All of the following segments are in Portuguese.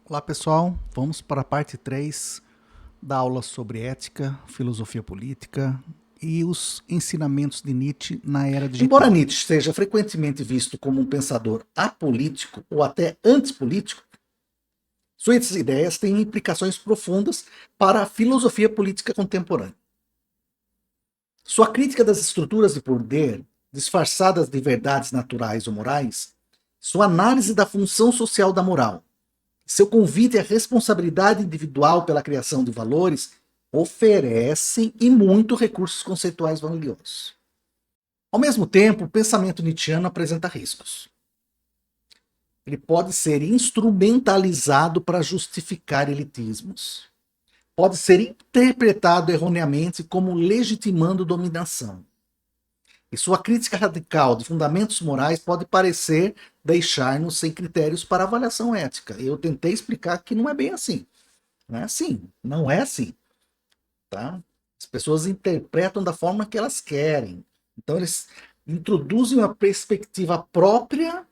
Olá pessoal, vamos para a parte 3 da aula sobre ética, filosofia política e os ensinamentos de Nietzsche na era Embora digital. Nietzsche seja frequentemente visto como um pensador apolítico ou até antipolítico, suas ideias têm implicações profundas para a filosofia política contemporânea. Sua crítica das estruturas de poder, disfarçadas de verdades naturais ou morais, sua análise da função social da moral, seu convite à responsabilidade individual pela criação de valores, oferecem e muito recursos conceituais valiosos. Ao mesmo tempo, o pensamento nietzschiano apresenta riscos. Ele pode ser instrumentalizado para justificar elitismos. Pode ser interpretado erroneamente como legitimando dominação. E sua crítica radical de fundamentos morais pode parecer deixar-nos sem critérios para avaliação ética. Eu tentei explicar que não é bem assim. Não é assim. Não é assim. Tá? As pessoas interpretam da forma que elas querem. Então, eles introduzem uma perspectiva própria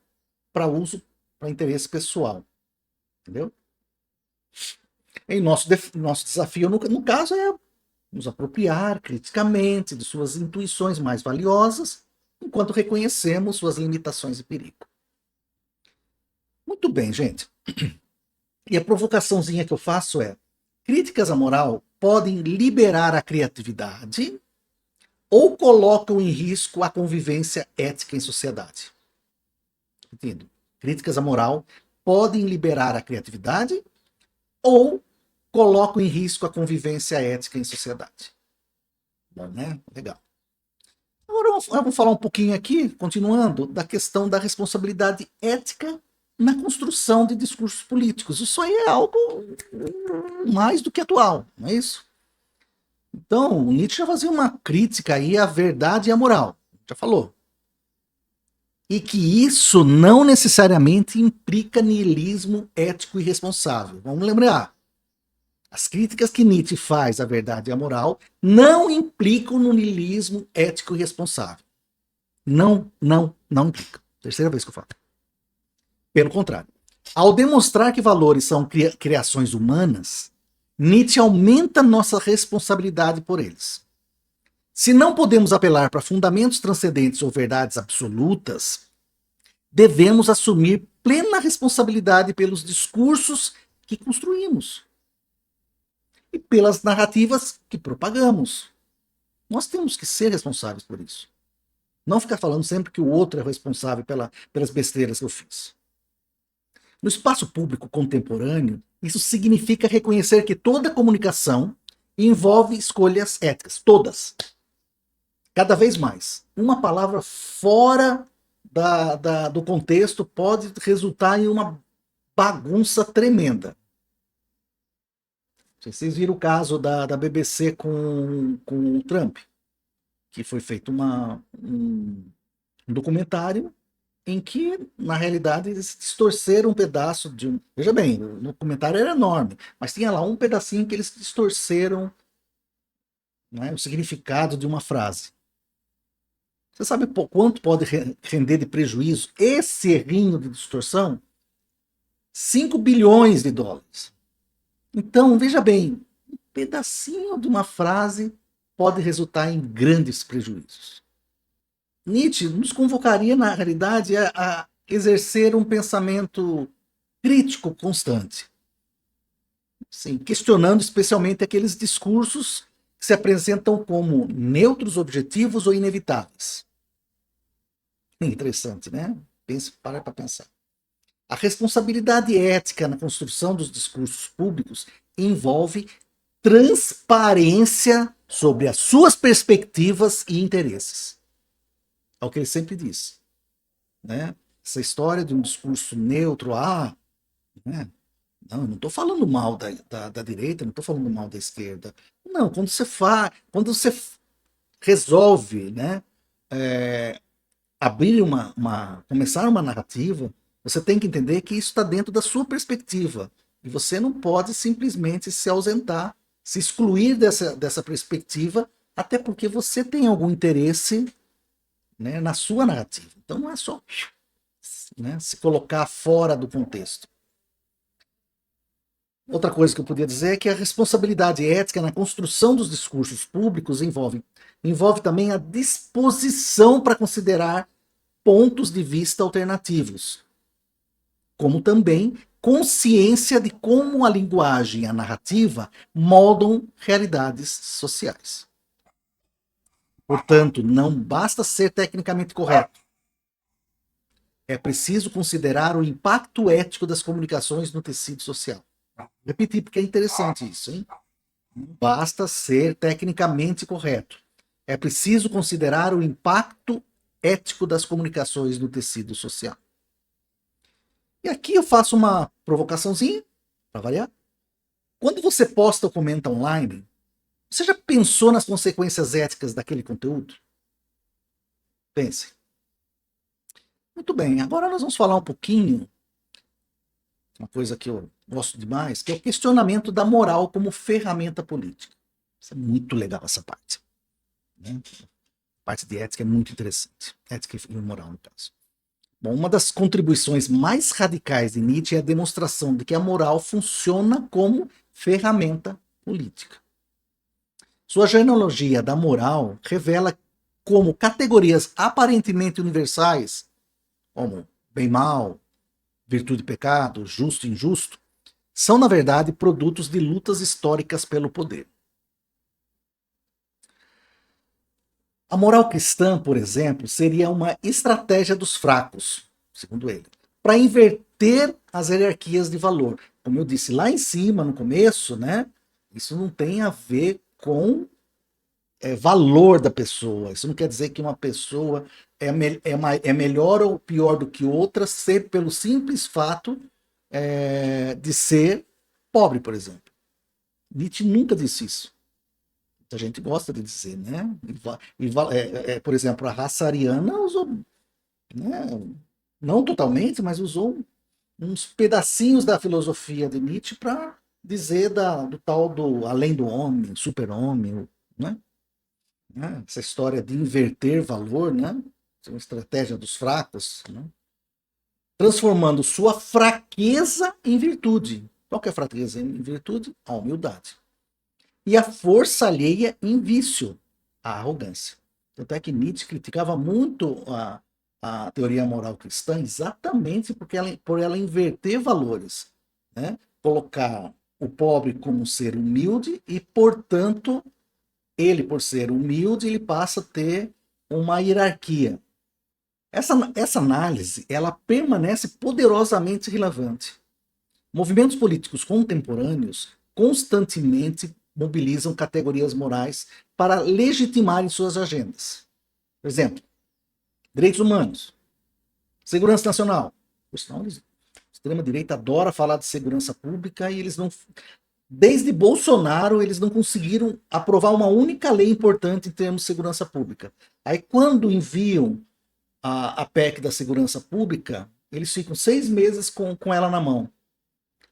para uso, para interesse pessoal. Entendeu? E nosso desafio, no caso, é nos apropriar criticamente de suas intuições mais valiosas, enquanto reconhecemos suas limitações e perigo. Muito bem, gente. E a provocaçãozinha que eu faço é: críticas à moral podem liberar a criatividade ou colocam em risco a convivência ética em sociedade. Entendo. Críticas à moral podem liberar a criatividade ou colocam em risco a convivência ética em sociedade. Bom, né? Legal. Agora vamos falar um pouquinho aqui, continuando, da questão da responsabilidade ética na construção de discursos políticos. Isso aí é algo mais do que atual, não é isso? Então, Nietzsche já fazia uma crítica aí à verdade e à moral, já falou. E que isso não necessariamente implica niilismo ético e responsável. Vamos lembrar, as críticas que Nietzsche faz à verdade e à moral não implicam no niilismo ético e responsável. Não implica. Terceira vez que eu falo. Pelo contrário. Ao demonstrar que valores são criações humanas, Nietzsche aumenta nossa responsabilidade por eles. Se não podemos apelar para fundamentos transcendentes ou verdades absolutas, devemos assumir plena responsabilidade pelos discursos que construímos e pelas narrativas que propagamos. Nós temos que ser responsáveis por isso. Não ficar falando sempre que o outro é responsável pelas besteiras que eu fiz. No espaço público contemporâneo, isso significa reconhecer que toda comunicação envolve escolhas éticas, todas. Cada vez mais. Uma palavra fora do contexto pode resultar em uma bagunça tremenda. Vocês viram o caso da BBC com o Trump, que foi feito um documentário em que, na realidade, eles distorceram um pedaço de um. Veja bem, o documentário era enorme, mas tinha lá um pedacinho que eles distorceram, né, o significado de uma frase. Você sabe quanto pode render de prejuízo esse errinho de distorção? 5 bilhões de dólares. Então, veja bem, um pedacinho de uma frase pode resultar em grandes prejuízos. Nietzsche nos convocaria, na realidade, a exercer um pensamento crítico constante. Sim, questionando especialmente aqueles discursos que se apresentam como neutros, objetivos ou inevitáveis. Interessante, né? Para pensar. A responsabilidade ética na construção dos discursos públicos envolve transparência sobre as suas perspectivas e interesses. É o que ele sempre diz. Né? Essa história de um discurso neutro, né? Não, eu não estou falando mal da direita, não estou falando mal da esquerda. Não, quando você resolve, né, é, abrir começar uma narrativa, você tem que entender que isso está dentro da sua perspectiva. E você não pode simplesmente se ausentar, se excluir dessa perspectiva, até porque você tem algum interesse, né, na sua narrativa. Então não é só, né, se colocar fora do contexto. Outra coisa que eu podia dizer é que a responsabilidade ética na construção dos discursos públicos envolve também a disposição para considerar pontos de vista alternativos, como também consciência de como a linguagem e a narrativa moldam realidades sociais. Portanto, não basta ser tecnicamente correto. É preciso considerar o impacto ético das comunicações no tecido social. Repetir, porque é interessante isso, hein? Não basta ser tecnicamente correto. É preciso considerar o impacto ético das comunicações no tecido social. E aqui eu faço uma provocaçãozinha, para variar. Quando você posta ou comenta online, você já pensou nas consequências éticas daquele conteúdo? Pense. Muito bem, agora nós vamos falar um pouquinho, uma coisa que eu gosto demais, que é o questionamento da moral como ferramenta política. Isso é muito legal, essa parte. Né? A parte de ética é muito interessante. Ética e moral, no caso. Bom, uma das contribuições mais radicais de Nietzsche é a demonstração de que a moral funciona como ferramenta política. Sua genealogia da moral revela como categorias aparentemente universais, como bem e mal, virtude e pecado, justo e injusto, são, na verdade, produtos de lutas históricas pelo poder. A moral cristã, por exemplo, seria uma estratégia dos fracos, segundo ele, para inverter as hierarquias de valor. Como eu disse lá em cima, no começo, né? Isso não tem a ver com valor da pessoa. Isso não quer dizer que uma pessoa é melhor ou pior do que outra pelo simples fato de ser pobre, por exemplo. Nietzsche nunca disse isso. A gente gosta de dizer, né? Por exemplo, a raça ariana usou, né, não totalmente, mas usou uns pedacinhos da filosofia de Nietzsche para dizer do tal do além do homem, super-homem, né? Essa história de inverter valor, né? É uma estratégia dos fracos, né? Transformando sua fraqueza em virtude. Qual que é a fraqueza em virtude? A humildade. E a força alheia em vício, a arrogância. Tanto é que Nietzsche criticava muito a teoria moral cristã exatamente por ela inverter valores, né? Colocar o pobre como um ser humilde e, portanto, ele, por ser humilde, ele passa a ter uma hierarquia. Essa análise ela permanece poderosamente relevante. Movimentos políticos contemporâneos constantemente mobilizam categorias morais para legitimarem suas agendas. Por exemplo, direitos humanos, segurança nacional. A extrema-direita adora falar de segurança pública e eles não. Desde Bolsonaro, eles não conseguiram aprovar uma única lei importante em termos de segurança pública. Aí, quando enviam a PEC da segurança pública, eles ficam 6 meses com ela na mão.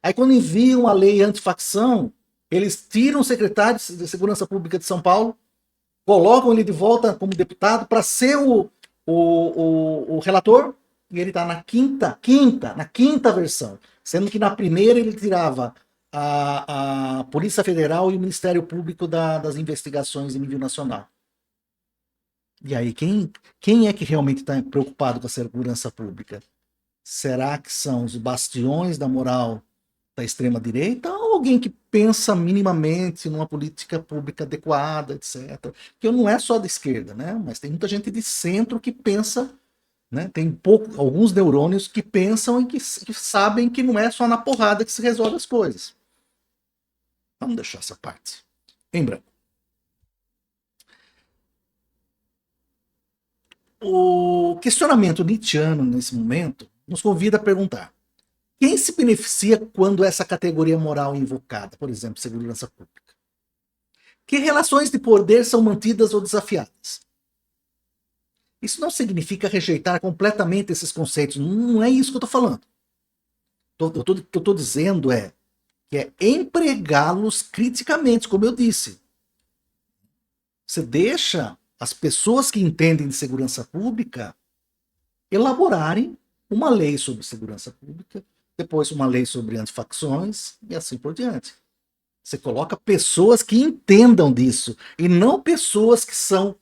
Aí, quando enviam a lei antifacção, eles tiram o secretário de Segurança Pública de São Paulo, colocam ele de volta como deputado para ser o relator, e ele está na quinta versão. Sendo que na primeira ele tirava a Polícia Federal e o Ministério Público das investigações em nível nacional. E aí, quem é que realmente está preocupado com a segurança pública? Será que são os bastiões da moral da extrema-direita ou alguém que pensa minimamente numa política pública adequada, etc. Que não é só da esquerda, né? Mas tem muita gente de centro que pensa, né? Tem alguns neurônios que pensam e que sabem que não é só na porrada que se resolve as coisas. Vamos deixar essa parte em branco. O questionamento nietzschiano nesse momento nos convida a perguntar: quem se beneficia quando essa categoria moral é invocada, por exemplo, segurança pública? Que relações de poder são mantidas ou desafiadas? Isso não significa rejeitar completamente esses conceitos, não é isso que eu estou falando. O que eu estou dizendo que é empregá-los criticamente, como eu disse. Você deixa as pessoas que entendem de segurança pública elaborarem uma lei sobre segurança pública, depois uma lei sobre antifacções e assim por diante. Você coloca pessoas que entendam disso e não pessoas que são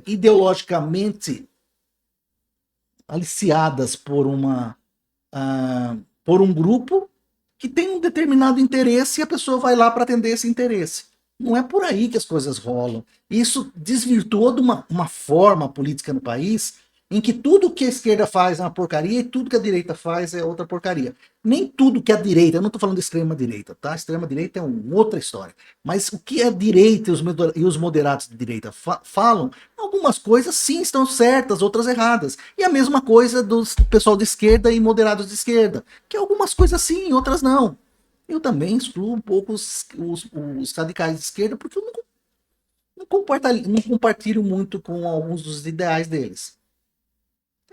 ideologicamente aliciadas por um grupo que tem um determinado interesse e a pessoa vai lá para atender esse interesse. Não é por aí que as coisas rolam. Isso desvirtuou de uma forma política no país em que tudo que a esquerda faz é uma porcaria e tudo que a direita faz é outra porcaria. Nem tudo que a direita, eu não estou falando de extrema-direita, tá? Extrema-direita é uma outra história. Mas o que a direita e os moderados de direita falam, algumas coisas sim estão certas, outras erradas. E a mesma coisa do pessoal de esquerda e moderados de esquerda, que algumas coisas sim, outras não. Eu também excluo um pouco os radicais de esquerda, porque eu não compartilho muito com alguns dos ideais deles.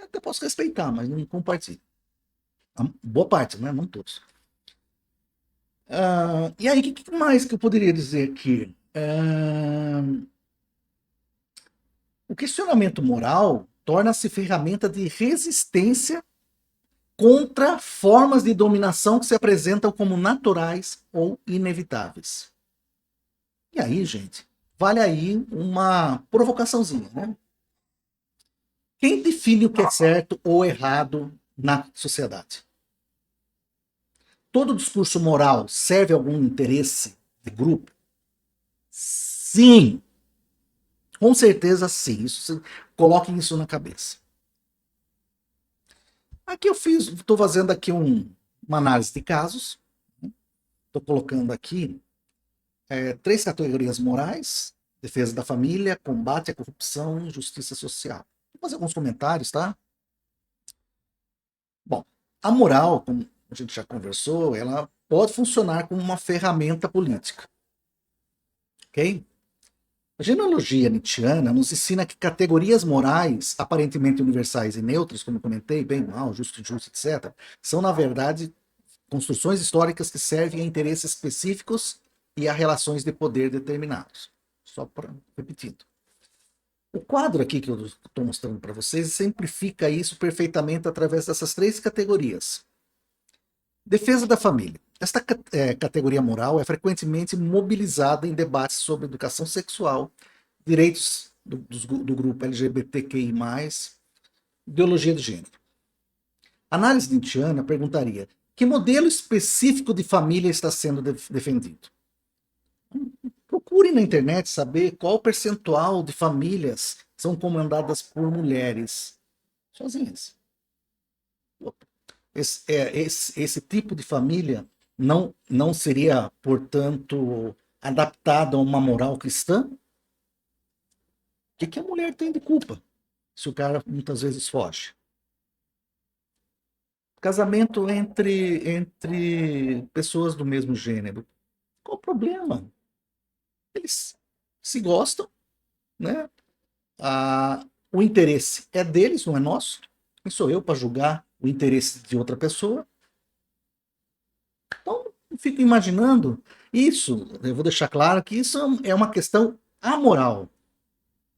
Até posso respeitar, mas não compartilho. Boa parte, né? Não todos. E aí, o que mais que eu poderia dizer aqui? O questionamento moral torna-se ferramenta de resistência contra formas de dominação que se apresentam como naturais ou inevitáveis. E aí, gente, vale aí uma provocaçãozinha, né? Quem define o que é certo ou errado na sociedade? Todo discurso moral serve a algum interesse de grupo? Sim. Com certeza sim. Coloquem isso na cabeça. Aqui estou fazendo aqui uma análise de casos. Estou colocando aqui 3 categorias morais: defesa da família, combate à corrupção e justiça social. Vou fazer alguns comentários, tá? Bom, a moral, como a gente já conversou, ela pode funcionar como uma ferramenta política. Ok? A genealogia nietzschiana nos ensina que categorias morais, aparentemente universais e neutras, como comentei, bem, mal, justo, injusto, etc., são, na verdade, construções históricas que servem a interesses específicos e a relações de poder determinados. Só para repetindo. O quadro aqui que eu estou mostrando para vocês simplifica isso perfeitamente através dessas 3 categorias. Defesa da família. Esta categoria moral é frequentemente mobilizada em debates sobre educação sexual, direitos do grupo LGBTQI+, ideologia de gênero. A análise nietzschiana perguntaria: que modelo específico de família está sendo defendido? Procure na internet saber qual percentual de famílias são comandadas por mulheres sozinhas. Esse tipo de família não seria, portanto, adaptado a uma moral cristã? O que a mulher tem de culpa se o cara muitas vezes foge? Casamento entre pessoas do mesmo gênero. Qual o problema? Eles se gostam, né? O interesse é deles, não é nosso. Quem sou eu para julgar o interesse de outra pessoa? Então, eu fico imaginando isso. Eu vou deixar claro que isso é uma questão amoral.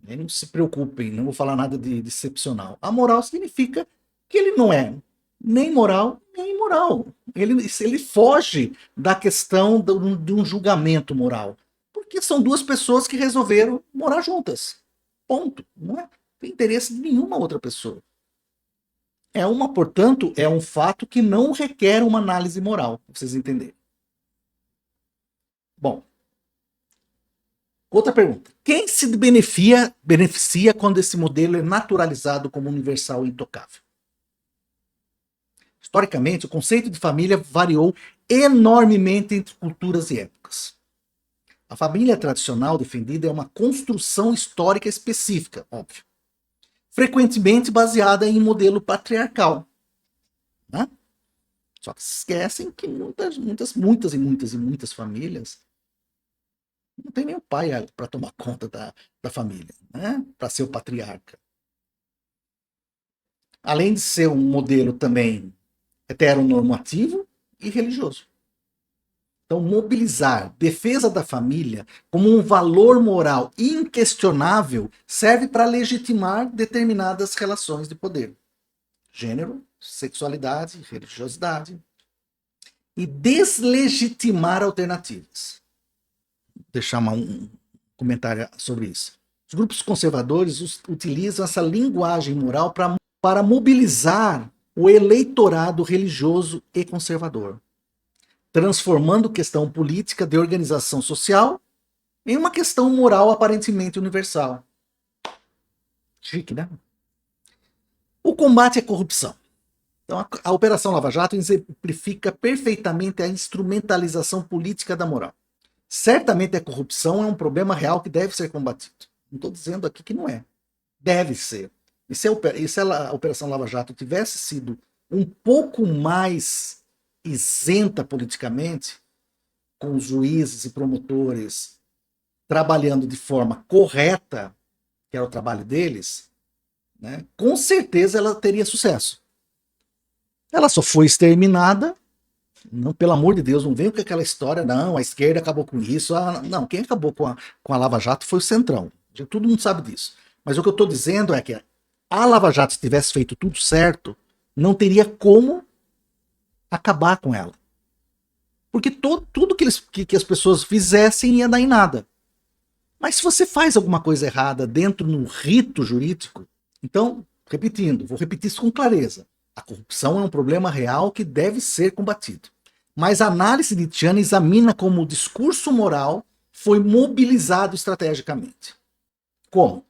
Não se preocupem, não vou falar nada de excepcional. Amoral significa que ele não é nem moral, nem imoral. Ele foge da questão de um julgamento moral. Porque são 2 pessoas que resolveram morar juntas. Ponto. Não tem interesse de nenhuma outra pessoa. Portanto, é um fato que não requer uma análise moral, para vocês entenderem. Bom, outra pergunta. Quem se beneficia quando esse modelo é naturalizado como universal e intocável? Historicamente, o conceito de família variou enormemente entre culturas e épocas. A família tradicional defendida é uma construção histórica específica, óbvio, frequentemente baseada em modelo patriarcal. Né? Só que se esquecem que muitas famílias não tem nem o pai para tomar conta da família, né? Para ser o patriarca. Além de ser um modelo também heteronormativo e religioso. Então, mobilizar defesa da família como um valor moral inquestionável serve para legitimar determinadas relações de poder. Gênero, sexualidade, religiosidade, e deslegitimar alternativas. Vou deixar um comentário sobre isso. Os grupos conservadores utilizam essa linguagem moral para mobilizar o eleitorado religioso e conservador, transformando questão política de organização social em uma questão moral aparentemente universal. Chique, né? O combate à corrupção. Então, a Operação Lava Jato exemplifica perfeitamente a instrumentalização política da moral. Certamente a corrupção é um problema real que deve ser combatido. Não estou dizendo aqui que não é. Deve ser. E se a Operação Lava Jato tivesse sido um pouco mais isenta politicamente, com os juízes e promotores trabalhando de forma correta, que era o trabalho deles, né, com certeza ela teria sucesso. Ela só foi exterminada, não, pelo amor de Deus, não vem com aquela história, não, a esquerda acabou com isso. Não, quem acabou com a Lava Jato foi o Centrão. Todo mundo sabe disso. Mas o que eu estou dizendo é que a Lava Jato, se tivesse feito tudo certo, não teria como acabar com ela. Porque tudo que as pessoas fizessem ia dar em nada. Mas se você faz alguma coisa errada dentro do rito jurídico, então, repetindo, vou repetir isso com clareza. A corrupção é um problema real que deve ser combatido. Mas a análise nietzschiana examina como o discurso moral foi mobilizado estrategicamente. Como?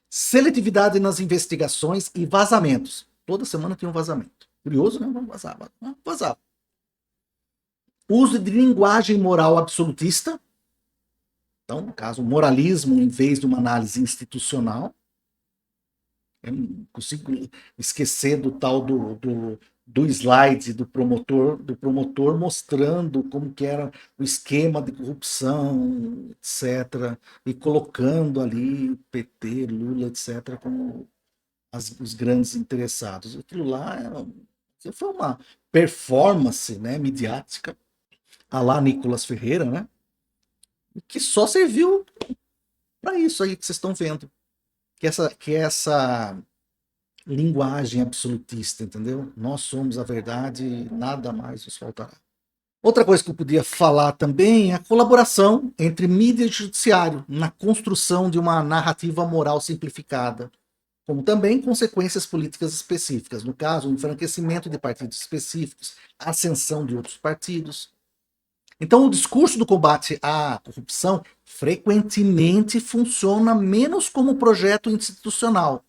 Seletividade nas investigações e vazamentos. Toda semana tem um vazamento. Curioso, né? Vamos vazar. Vazar. Uso de linguagem moral absolutista. Então, no caso, moralismo em vez de uma análise institucional. Eu não consigo esquecer do tal do slide do promotor mostrando como que era o esquema de corrupção, etc. E colocando ali PT, Lula, etc. como os grandes interessados. Aquilo lá foi uma performance, né, midiática, à lá Nicolas Ferreira, né? Que só serviu para isso aí que vocês estão vendo. Que essa linguagem absolutista, entendeu? Nós somos a verdade, nada mais nos faltará. Outra coisa que eu podia falar também é a colaboração entre mídia e judiciário na construção de uma narrativa moral simplificada, como também consequências políticas específicas, no caso, o enfraquecimento de partidos específicos, a ascensão de outros partidos. Então, o discurso do combate à corrupção frequentemente funciona menos como projeto institucional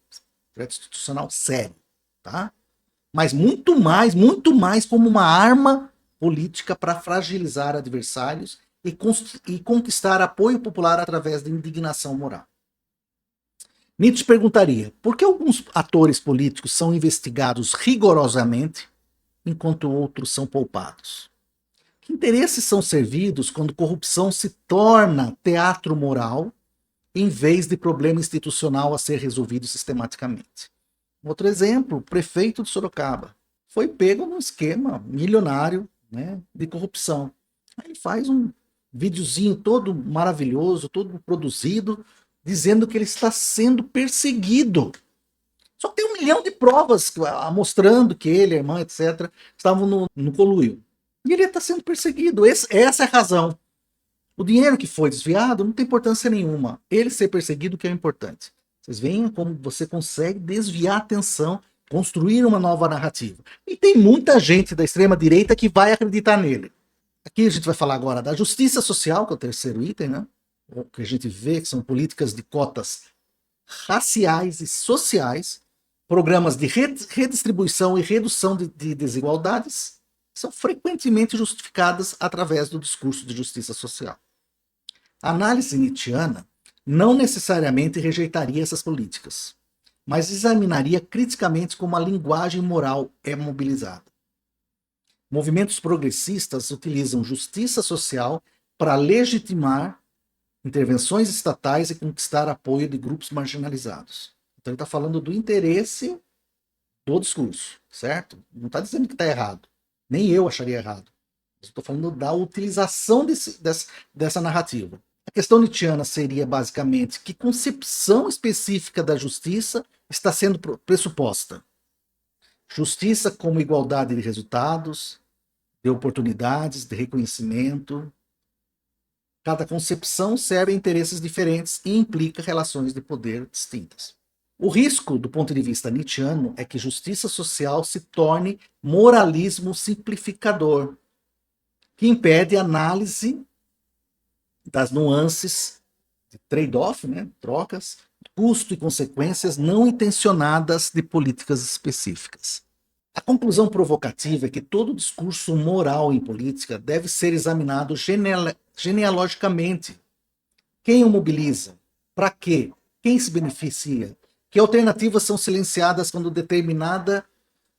sério, tá? Mas muito mais como uma arma política para fragilizar adversários e conquistar apoio popular através da indignação moral. Nietzsche perguntaria: por que alguns atores políticos são investigados rigorosamente, enquanto outros são poupados? Que interesses são servidos quando corrupção se torna teatro moral, em vez de problema institucional a ser resolvido sistematicamente? Outro exemplo, o prefeito de Sorocaba foi pego num esquema milionário, né, de corrupção. Aí ele faz um videozinho todo maravilhoso, todo produzido, dizendo que ele está sendo perseguido. Só que tem 1 milhão de provas mostrando que ele, a irmã, etc., estavam no conluio. E ele está sendo perseguido. Essa é a razão. O dinheiro que foi desviado não tem importância nenhuma. Ele ser perseguido que é o importante. Vocês veem como você consegue desviar a atenção, construir uma nova narrativa. E tem muita gente da extrema-direita que vai acreditar nele. Aqui a gente vai falar agora da justiça social, que é o terceiro item, né? O que a gente vê que são políticas de cotas raciais e sociais, programas de redistribuição e redução de desigualdades, são frequentemente justificadas através do discurso de justiça social. A análise nietzschiana não necessariamente rejeitaria essas políticas, mas examinaria criticamente como a linguagem moral é mobilizada. Movimentos progressistas utilizam justiça social para legitimar intervenções estatais e conquistar apoio de grupos marginalizados. Então ele está falando do interesse do discurso, certo? Não está dizendo que está errado. Nem eu acharia errado. Estou falando da utilização dessa narrativa. A questão nietzschiana seria basicamente que concepção específica da justiça está sendo pressuposta. Justiça como igualdade de resultados, de oportunidades, de reconhecimento. Cada concepção serve a interesses diferentes e implica relações de poder distintas. O risco, do ponto de vista nietzschiano, é que justiça social se torne moralismo simplificador, que impede a análise das nuances de trade-off, né, trocas, custo e consequências não intencionadas de políticas específicas. A conclusão provocativa é que todo discurso moral em política deve ser examinado genealogicamente. Quem o mobiliza? Para quê? Quem se beneficia? Que alternativas são silenciadas quando determinada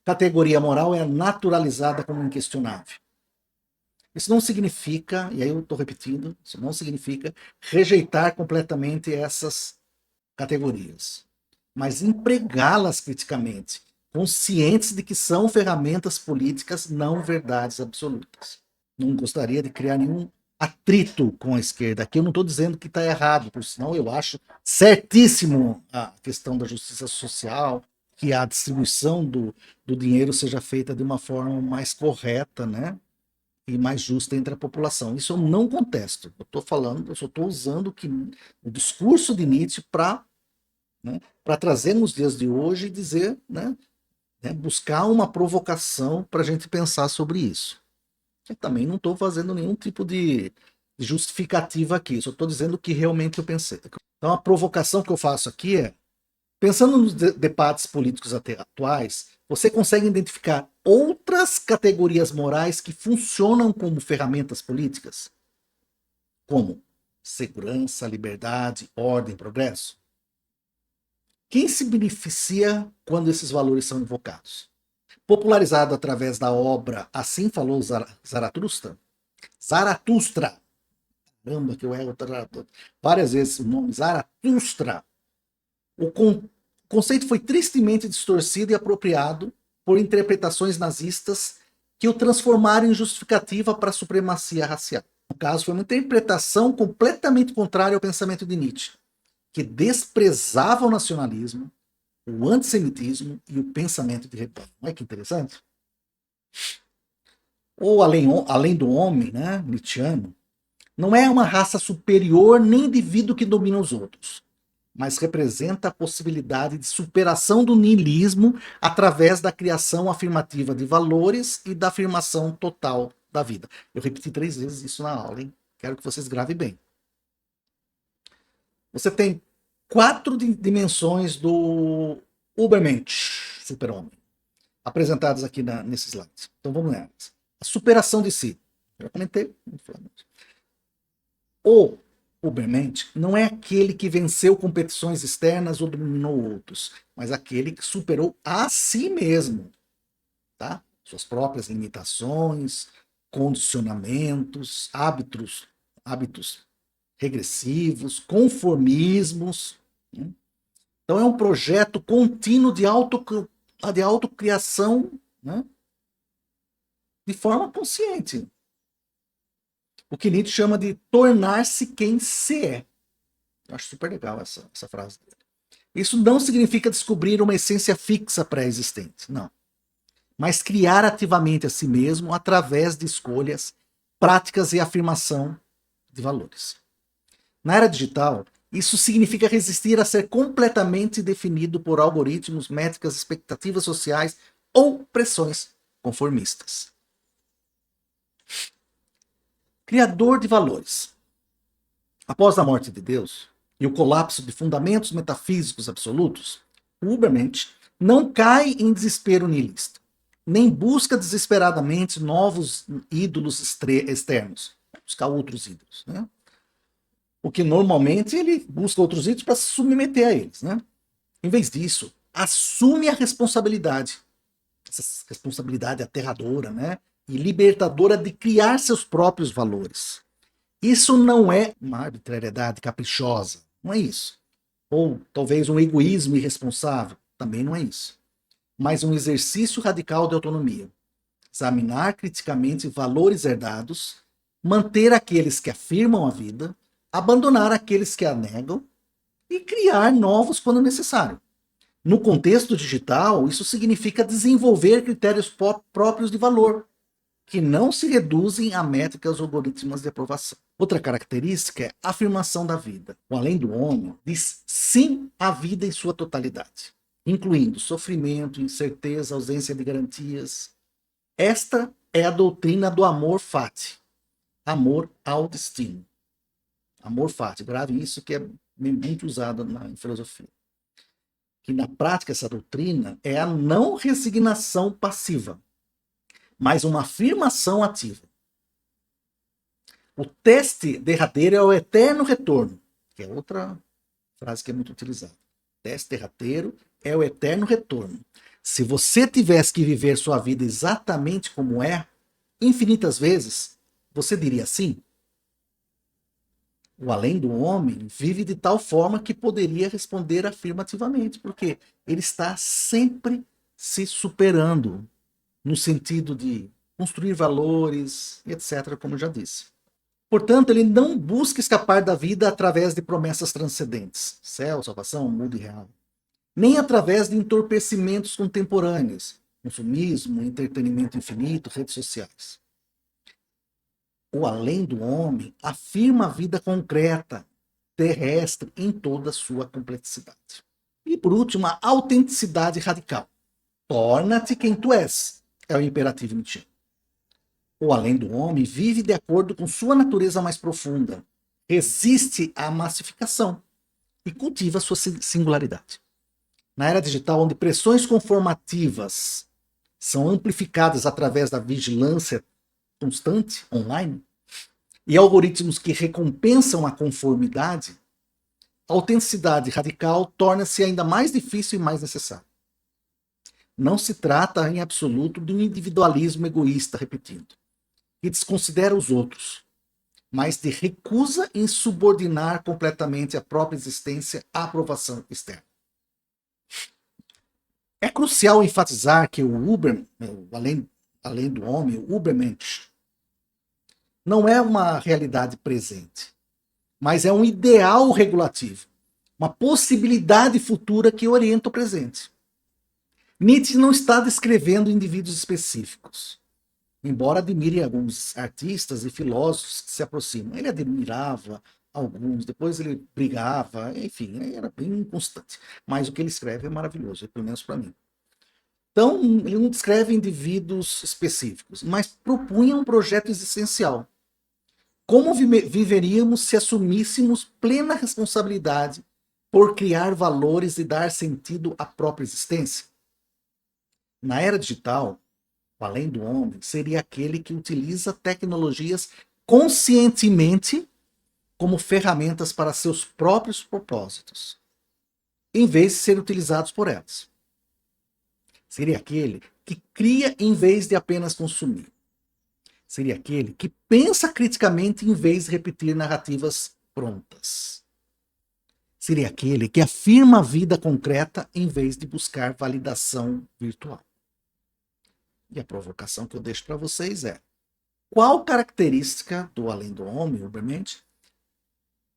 categoria moral é naturalizada como inquestionável? Isso não significa, e aí eu estou repetindo, isso não significa rejeitar completamente essas categorias, mas empregá-las criticamente, conscientes de que são ferramentas políticas, não verdades absolutas. Não gostaria de criar nenhum atrito com a esquerda. Aqui eu não estou dizendo que está errado, por sinal eu acho certíssimo a questão da justiça social, que a distribuição do dinheiro seja feita de uma forma mais correta, né? E mais justa entre a população. Isso eu não contesto. Eu estou falando, eu só estou usando o discurso de Nietzsche para, né, para trazer nos dias de hoje e dizer, né, buscar uma provocação para a gente pensar sobre isso. Eu também não estou fazendo nenhum tipo de justificativa aqui, só estou dizendo o que realmente eu pensei. Então a provocação que eu faço aqui é, pensando nos debates políticos atuais, você consegue identificar outras categorias morais que funcionam como ferramentas políticas? Como segurança, liberdade, ordem, progresso? Quem se beneficia quando esses valores são invocados? Popularizado através da obra Assim Falou Zaratustra, caramba que eu erro várias vezes o nome, Zaratustra, o conceito foi tristemente distorcido e apropriado por interpretações nazistas que o transformaram em justificativa para a supremacia racial. No caso, foi uma interpretação completamente contrária ao pensamento de Nietzsche, que desprezava o nacionalismo, o antissemitismo e o pensamento de rebanho. Olha que interessante. Ou além do homem, né, nietzschiano, não é uma raça superior nem indivíduo que domina os outros, mas representa a possibilidade de superação do niilismo através da criação afirmativa de valores e da afirmação total da vida. Eu repeti 3 vezes isso na aula, hein? Quero que vocês gravem bem. Você tem 4 dimensões do Ubermensch, super-homem, apresentadas aqui nesse slide. Então vamos nelas. A superação de si. Já comentei. O Ubermensch não é aquele que venceu competições externas ou dominou outros, mas aquele que superou a si mesmo, tá? Suas próprias limitações, condicionamentos, hábitos regressivos, conformismos. Né? Então é um projeto contínuo de autocriação, né? De forma consciente. O que Nietzsche chama de tornar-se quem se é. Eu acho super legal essa frase dele. Isso não significa descobrir uma essência fixa pré-existente, não. Mas criar ativamente a si mesmo através de escolhas, práticas e afirmação de valores. Na era digital, isso significa resistir a ser completamente definido por algoritmos, métricas, expectativas sociais ou pressões conformistas. Criador de valores. Após a morte de Deus e o colapso de fundamentos metafísicos absolutos, o Ubermensch não cai em desespero niilista, nem busca desesperadamente novos ídolos externos, buscar outros ídolos, né? Porque normalmente ele busca outros ídolos para se submeter a eles, né? Em vez disso, assume a responsabilidade, essa responsabilidade aterradora, né? E libertadora de criar seus próprios valores. Isso não é uma arbitrariedade caprichosa, não é isso. Ou talvez um egoísmo irresponsável, também não é isso. Mas um exercício radical de autonomia. Examinar criticamente valores herdados, manter aqueles que afirmam a vida, abandonar aqueles que a negam e criar novos quando necessário. No contexto digital, isso significa desenvolver critérios próprios de valor, que não se reduzem a métricas ou algoritmos de aprovação. Outra característica é a afirmação da vida. O Além do Homem diz sim à vida em sua totalidade, incluindo sofrimento, incerteza, ausência de garantias. Esta é a doutrina do amor fati, amor ao destino. Amor fati, grave isso que é muito usado em filosofia. Que na prática essa doutrina é a não resignação passiva, mas uma afirmação ativa. O teste derradeiro é o eterno retorno, que é outra frase que é muito utilizada. O teste derradeiro é o eterno retorno. Se você tivesse que viver sua vida exatamente como é, infinitas vezes, você diria sim? O Além do Homem vive de tal forma que poderia responder afirmativamente, porque ele está sempre se superando, no sentido de construir valores, etc., como eu já disse. Portanto, ele não busca escapar da vida através de promessas transcendentes, céu, salvação, mundo real, nem através de entorpecimentos contemporâneos, consumismo, entretenimento infinito, redes sociais. O Além do Homem afirma a vida concreta, terrestre, em toda a sua complexidade. E por último, a autenticidade radical. Torna-te quem tu és, é o imperativo nietzschiano. O Além do Homem vive de acordo com sua natureza mais profunda, resiste à massificação e cultiva sua singularidade. Na era digital, onde pressões conformativas são amplificadas através da vigilância constante online e algoritmos que recompensam a conformidade, a autenticidade radical torna-se ainda mais difícil e mais necessária. Não se trata, em absoluto, de um individualismo egoísta, repetindo, que desconsidera os outros, mas de recusa em subordinar completamente a própria existência à aprovação externa. É crucial enfatizar que o além do Homem, o Übermensch, não é uma realidade presente, mas é um ideal regulativo, uma possibilidade futura que orienta o presente. Nietzsche não está descrevendo indivíduos específicos, embora admire alguns artistas e filósofos que se aproximam. Ele admirava alguns, depois ele brigava, enfim, era bem inconstante. Mas o que ele escreve é maravilhoso, pelo menos para mim. Então, ele não descreve indivíduos específicos, mas propunha um projeto existencial. Como viveríamos se assumíssemos plena responsabilidade por criar valores e dar sentido à própria existência? Na era digital, o Além do Homem seria aquele que utiliza tecnologias conscientemente como ferramentas para seus próprios propósitos, em vez de ser utilizados por elas. Seria aquele que cria em vez de apenas consumir. Seria aquele que pensa criticamente em vez de repetir narrativas prontas. Seria aquele que afirma a vida concreta em vez de buscar validação virtual. E a provocação que eu deixo para vocês é: qual característica do Além do Homem, Ubermensch,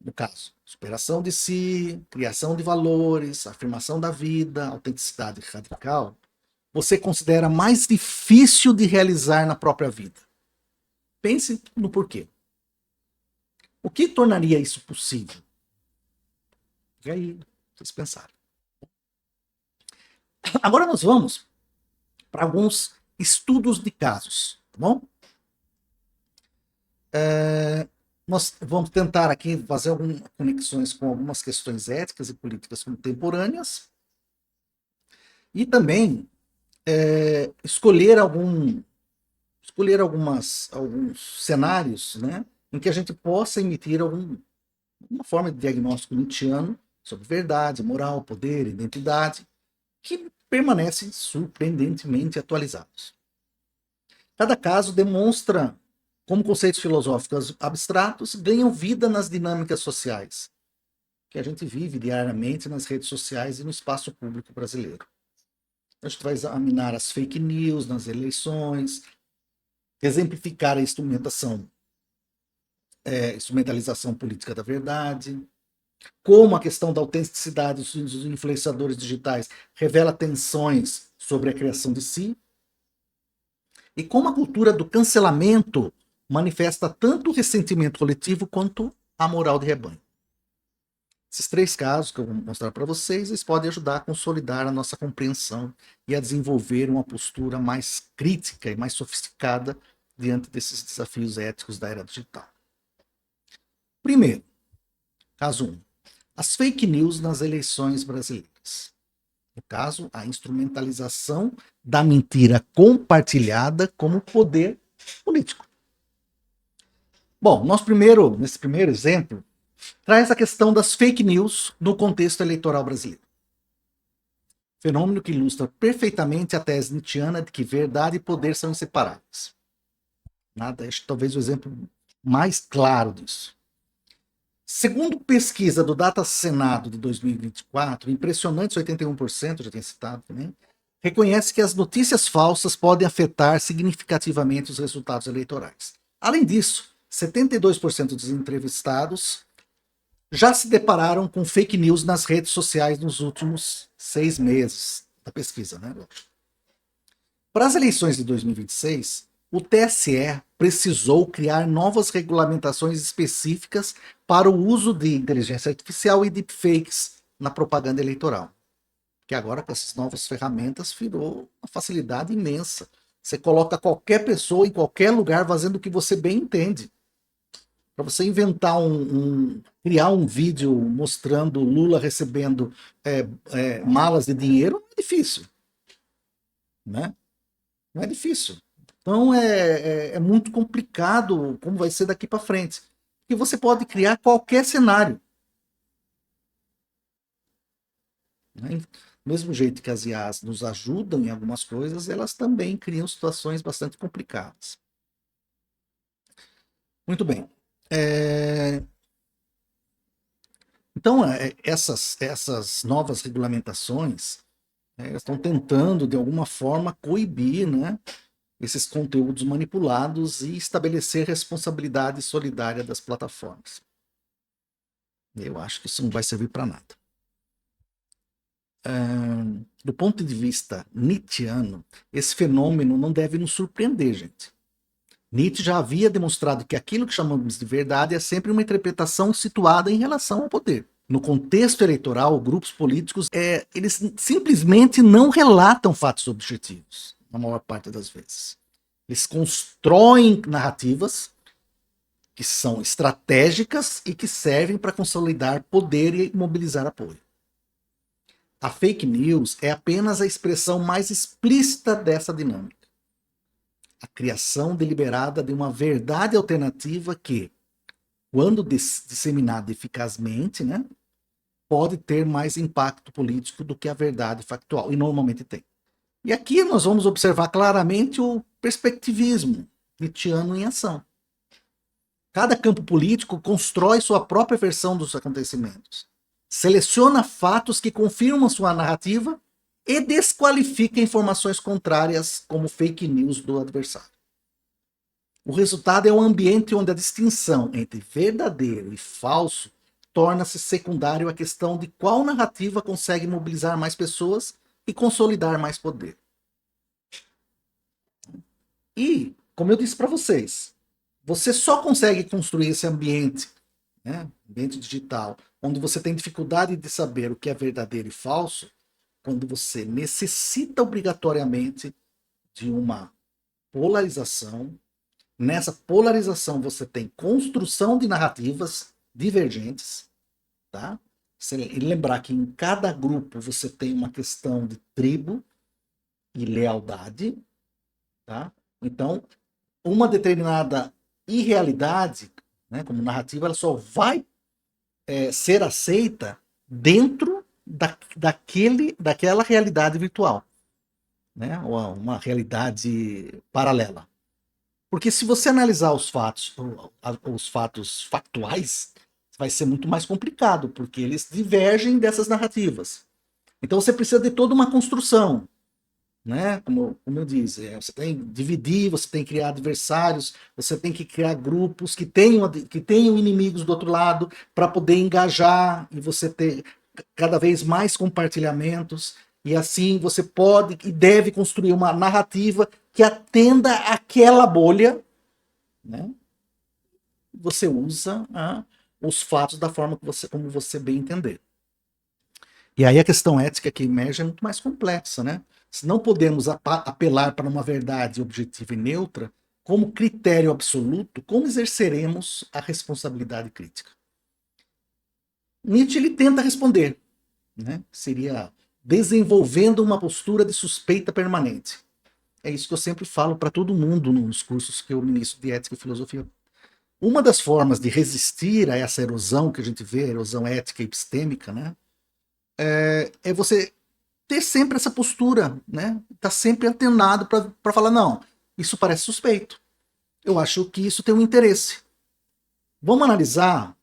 no caso, superação de si, criação de valores, afirmação da vida, autenticidade radical, você considera mais difícil de realizar na própria vida? Pense no porquê. O que tornaria isso possível? E aí, vocês pensaram. Agora nós vamos para alguns estudos de casos, tá bom? Nós vamos tentar aqui fazer algumas conexões com algumas questões éticas e políticas contemporâneas e também escolher alguns cenários, né, em que a gente possa emitir uma forma de diagnóstico nietzschiano sobre verdade, moral, poder, identidade, que permanecem surpreendentemente atualizados. Cada caso demonstra como conceitos filosóficos abstratos ganham vida nas dinâmicas sociais, que a gente vive diariamente nas redes sociais e no espaço público brasileiro. A gente vai examinar as fake news nas eleições, exemplificar a instrumentalização política da verdade, como a questão da autenticidade dos influenciadores digitais revela tensões sobre a criação de si, e como a cultura do cancelamento manifesta tanto o ressentimento coletivo quanto a moral de rebanho. Esses 3 casos que eu vou mostrar para vocês, eles podem ajudar a consolidar a nossa compreensão e a desenvolver uma postura mais crítica e mais sofisticada diante desses desafios éticos da era digital. Primeiro, caso 1. As fake news nas eleições brasileiras. No caso, a instrumentalização da mentira compartilhada como poder político. Bom, nesse primeiro exemplo, traz a questão das fake news no contexto eleitoral brasileiro. Fenômeno que ilustra perfeitamente a tese nietzschiana de que verdade e poder são inseparáveis. Acho que talvez o exemplo mais claro disso. Segundo pesquisa do Data Senado de 2024, impressionantes 81%, já tinha citado também, reconhece que as notícias falsas podem afetar significativamente os resultados eleitorais. Além disso, 72% dos entrevistados já se depararam com fake news nas redes sociais nos últimos 6 meses da pesquisa, né? Para as eleições de 2026, o TSE precisou criar novas regulamentações específicas para o uso de inteligência artificial e deepfakes na propaganda eleitoral. Que agora, com essas novas ferramentas, virou uma facilidade imensa. Você coloca qualquer pessoa em qualquer lugar fazendo o que você bem entende. Para você inventar criar um vídeo mostrando Lula recebendo malas de dinheiro, não é difícil. Né? Não é difícil. Então é muito complicado como vai ser daqui para frente. Porque você pode criar qualquer cenário. Né? Do mesmo jeito que as IAs nos ajudam em algumas coisas, elas também criam situações bastante complicadas. Muito bem. Então, essas novas regulamentações estão tentando, de alguma forma, coibir, né, esses conteúdos manipulados e estabelecer responsabilidade solidária das plataformas. Eu acho que isso não vai servir para nada. Do ponto de vista nietzschiano, esse fenômeno não deve nos surpreender, gente. Nietzsche já havia demonstrado que aquilo que chamamos de verdade é sempre uma interpretação situada em relação ao poder. No contexto eleitoral, grupos políticos eles simplesmente não relatam fatos objetivos, na maior parte das vezes. Eles constroem narrativas que são estratégicas e que servem para consolidar poder e mobilizar apoio. A fake news é apenas a expressão mais explícita dessa dinâmica. A criação deliberada de uma verdade alternativa que, quando disseminada eficazmente, né, pode ter mais impacto político do que a verdade factual, e normalmente tem. E aqui nós vamos observar claramente o perspectivismo nietzschiano em ação. Cada campo político constrói sua própria versão dos acontecimentos, seleciona fatos que confirmam sua narrativa e desqualifica informações contrárias como fake news do adversário. O resultado é um ambiente onde a distinção entre verdadeiro e falso torna-se secundário à questão de qual narrativa consegue mobilizar mais pessoas e consolidar mais poder. E, como eu disse para vocês, você só consegue construir esse ambiente, né, ambiente digital, onde você tem dificuldade de saber o que é verdadeiro e falso, quando você necessita obrigatoriamente de uma polarização. Nessa polarização você tem construção de narrativas divergentes, tá? E lembrar que em cada grupo você tem uma questão de tribo e lealdade, tá? Então, uma determinada irrealidade, né, como narrativa, ela só vai ser aceita dentro daquela realidade virtual, né? Ou uma realidade paralela. Porque se você analisar os fatos factuais, vai ser muito mais complicado, porque eles divergem dessas narrativas. Então você precisa de toda uma construção, né? Como eu disse, você tem que dividir, você tem que criar adversários, você tem que criar grupos que tenham inimigos do outro lado para poder engajar e você ter cada vez mais compartilhamentos. E assim você pode e deve construir uma narrativa que atenda àquela bolha, né? Você usa os fatos da forma como você bem entender. E aí a questão ética que emerge é muito mais complexa, né? Se não podemos apelar para uma verdade objetiva e neutra, como critério absoluto, como exerceremos a responsabilidade crítica? Nietzsche ele tenta responder, né? Seria desenvolvendo uma postura de suspeita permanente. É isso que eu sempre falo para todo mundo nos cursos que eu ministro de ética e filosofia. Uma das formas de resistir a essa erosão que a gente vê, a erosão ética e epistêmica, né? É você ter sempre essa postura, né? Tá sempre antenado para falar, não, isso parece suspeito. Eu acho que isso tem um interesse. Vamos analisar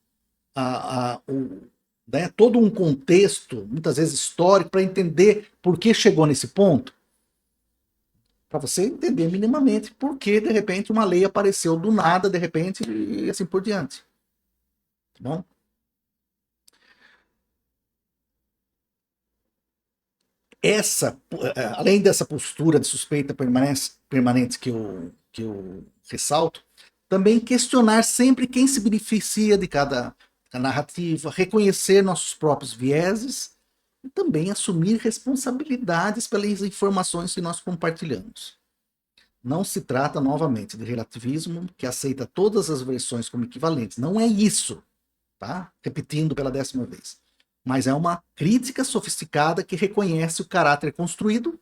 né, todo um contexto, muitas vezes histórico, para entender por que chegou nesse ponto. Para você entender minimamente por que, de repente, uma lei apareceu do nada, de repente, e assim por diante. Tá bom? Além dessa postura de suspeita permanente que eu ressalto, também questionar sempre quem se beneficia de cada narrativa, reconhecer nossos próprios vieses e também assumir responsabilidades pelas informações que nós compartilhamos. Não se trata, novamente, de relativismo que aceita todas as versões como equivalentes. Não é isso, tá? Repetindo pela 10ª vez. Mas é uma crítica sofisticada que reconhece o caráter construído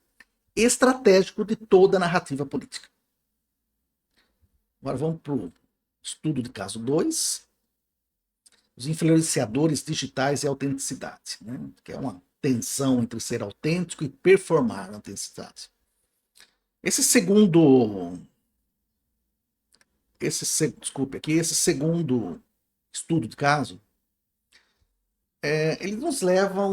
estratégico de toda a narrativa política. Agora vamos para o estudo de caso 2. Os influenciadores digitais e autenticidade, né? Que é uma tensão entre ser autêntico e performar a autenticidade. Esse segundo estudo de caso, ele nos leva a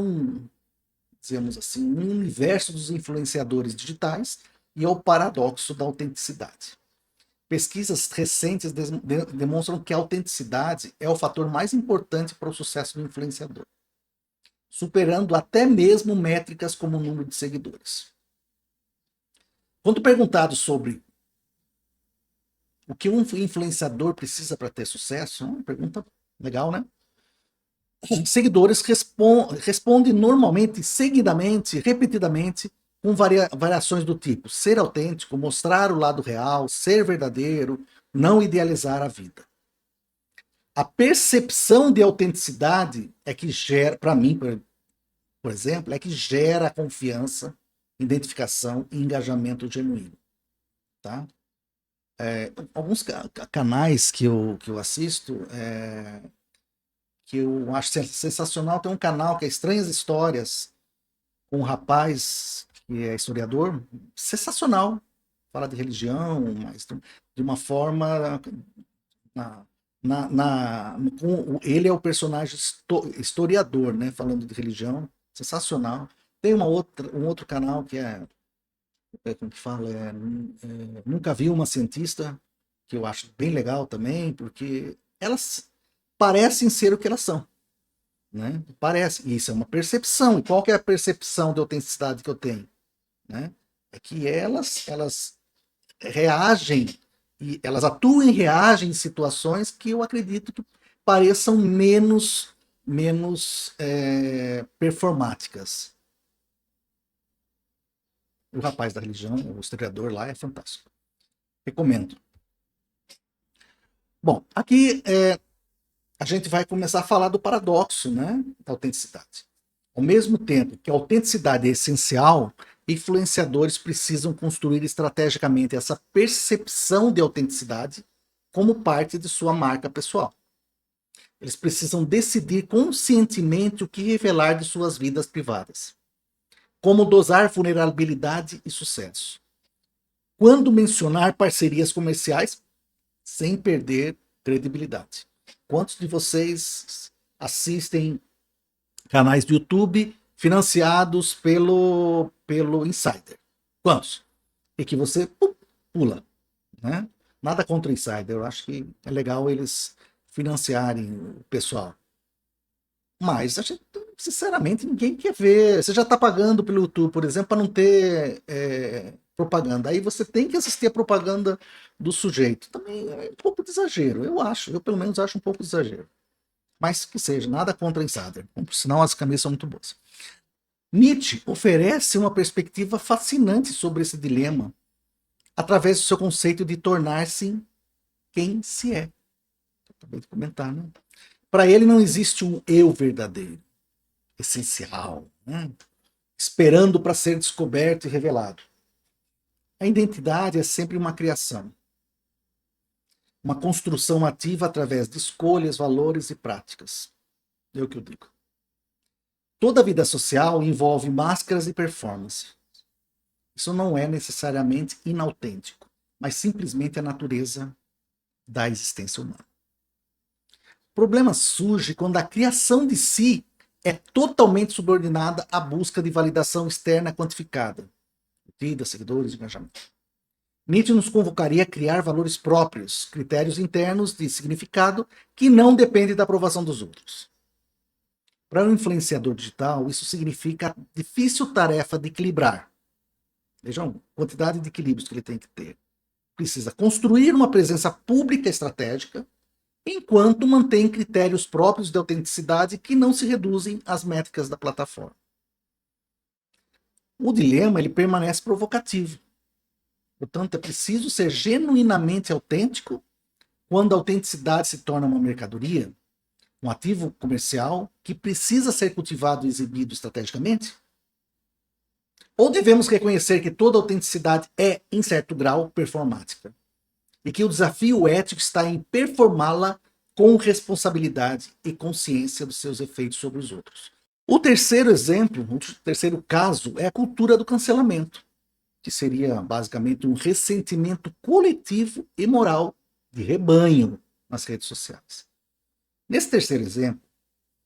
dizemos assim, um universo dos influenciadores digitais e ao paradoxo da autenticidade. Pesquisas recentes demonstram que a autenticidade é o fator mais importante para o sucesso do influenciador, superando até mesmo métricas como o número de seguidores. Quando perguntado sobre o que um influenciador precisa para ter sucesso, é uma pergunta legal, né? Seguidores respondem normalmente, seguidamente, repetidamente, com variações do tipo ser autêntico, mostrar o lado real, ser verdadeiro, não idealizar a vida. A percepção de autenticidade é que gera, para mim, por exemplo, é que gera confiança, identificação e engajamento genuíno. Tá? Alguns canais que eu assisto, que eu acho sensacional, tem um canal que é Estranhas Histórias, com um rapaz que é historiador, sensacional, fala de religião, mas de uma forma... ele é o personagem historiador, né, falando de religião, sensacional. Tem um outro canal que como que fala, Nunca Vi uma Cientista, que eu acho bem legal também, porque elas parecem ser o que elas são, né? Parece, isso é uma percepção. E qual que é a percepção de autenticidade que eu tenho, né? É que elas reagem e elas atuam e reagem em situações que eu acredito que pareçam menos performáticas. O rapaz da religião, o historiador lá, é fantástico. Recomendo. Bom, aqui a gente vai começar a falar do paradoxo, né, da autenticidade. Ao mesmo tempo que a autenticidade é essencial, influenciadores precisam construir estrategicamente essa percepção de autenticidade como parte de sua marca pessoal. Eles precisam decidir conscientemente o que revelar de suas vidas privadas. Como dosar vulnerabilidade e sucesso. Quando mencionar parcerias comerciais sem perder credibilidade. Quantos de vocês assistem canais do YouTube financiados pelo Insider? Quantos? E que você pula, né? Nada contra o insider, eu acho que é legal eles financiarem o pessoal. Mas, sinceramente, ninguém quer ver. Você já está pagando pelo YouTube, por exemplo, para não ter propaganda. Aí você tem que assistir a propaganda do sujeito. Também é um pouco de exagero, eu acho. Eu, pelo menos, acho um pouco de exagero. Mas que seja, nada contra insider. Por sinal, as camisas são muito boas. Nietzsche oferece uma perspectiva fascinante sobre esse dilema através do seu conceito de tornar-se quem se é. Acabei de comentar, né? Para ele não existe um eu verdadeiro, essencial, né? Esperando para ser descoberto e revelado. A identidade é sempre uma criação, uma construção ativa através de escolhas, valores e práticas. É o que eu digo. Toda vida social envolve máscaras e performance. Isso não é necessariamente inautêntico, mas simplesmente a natureza da existência humana. O problema surge quando a criação de si é totalmente subordinada à busca de validação externa quantificada. Vida, seguidores, engajamento. Nietzsche nos convocaria a criar valores próprios, critérios internos de significado que não dependem da aprovação dos outros. Para um influenciador digital, isso significa a difícil tarefa de equilibrar. Vejam a quantidade de equilíbrios que ele tem que ter. Precisa construir uma presença pública estratégica, enquanto mantém critérios próprios de autenticidade que não se reduzem às métricas da plataforma. O dilema ele permanece provocativo. Portanto, é preciso ser genuinamente autêntico quando a autenticidade se torna uma mercadoria, um ativo comercial que precisa ser cultivado e exibido estrategicamente? Ou devemos reconhecer que toda autenticidade é, em certo grau, performática? E que o desafio ético está em performá-la com responsabilidade e consciência dos seus efeitos sobre os outros. O terceiro exemplo, o terceiro caso, é a cultura do cancelamento, que seria basicamente um ressentimento coletivo e moral de rebanho nas redes sociais. Nesse terceiro exemplo,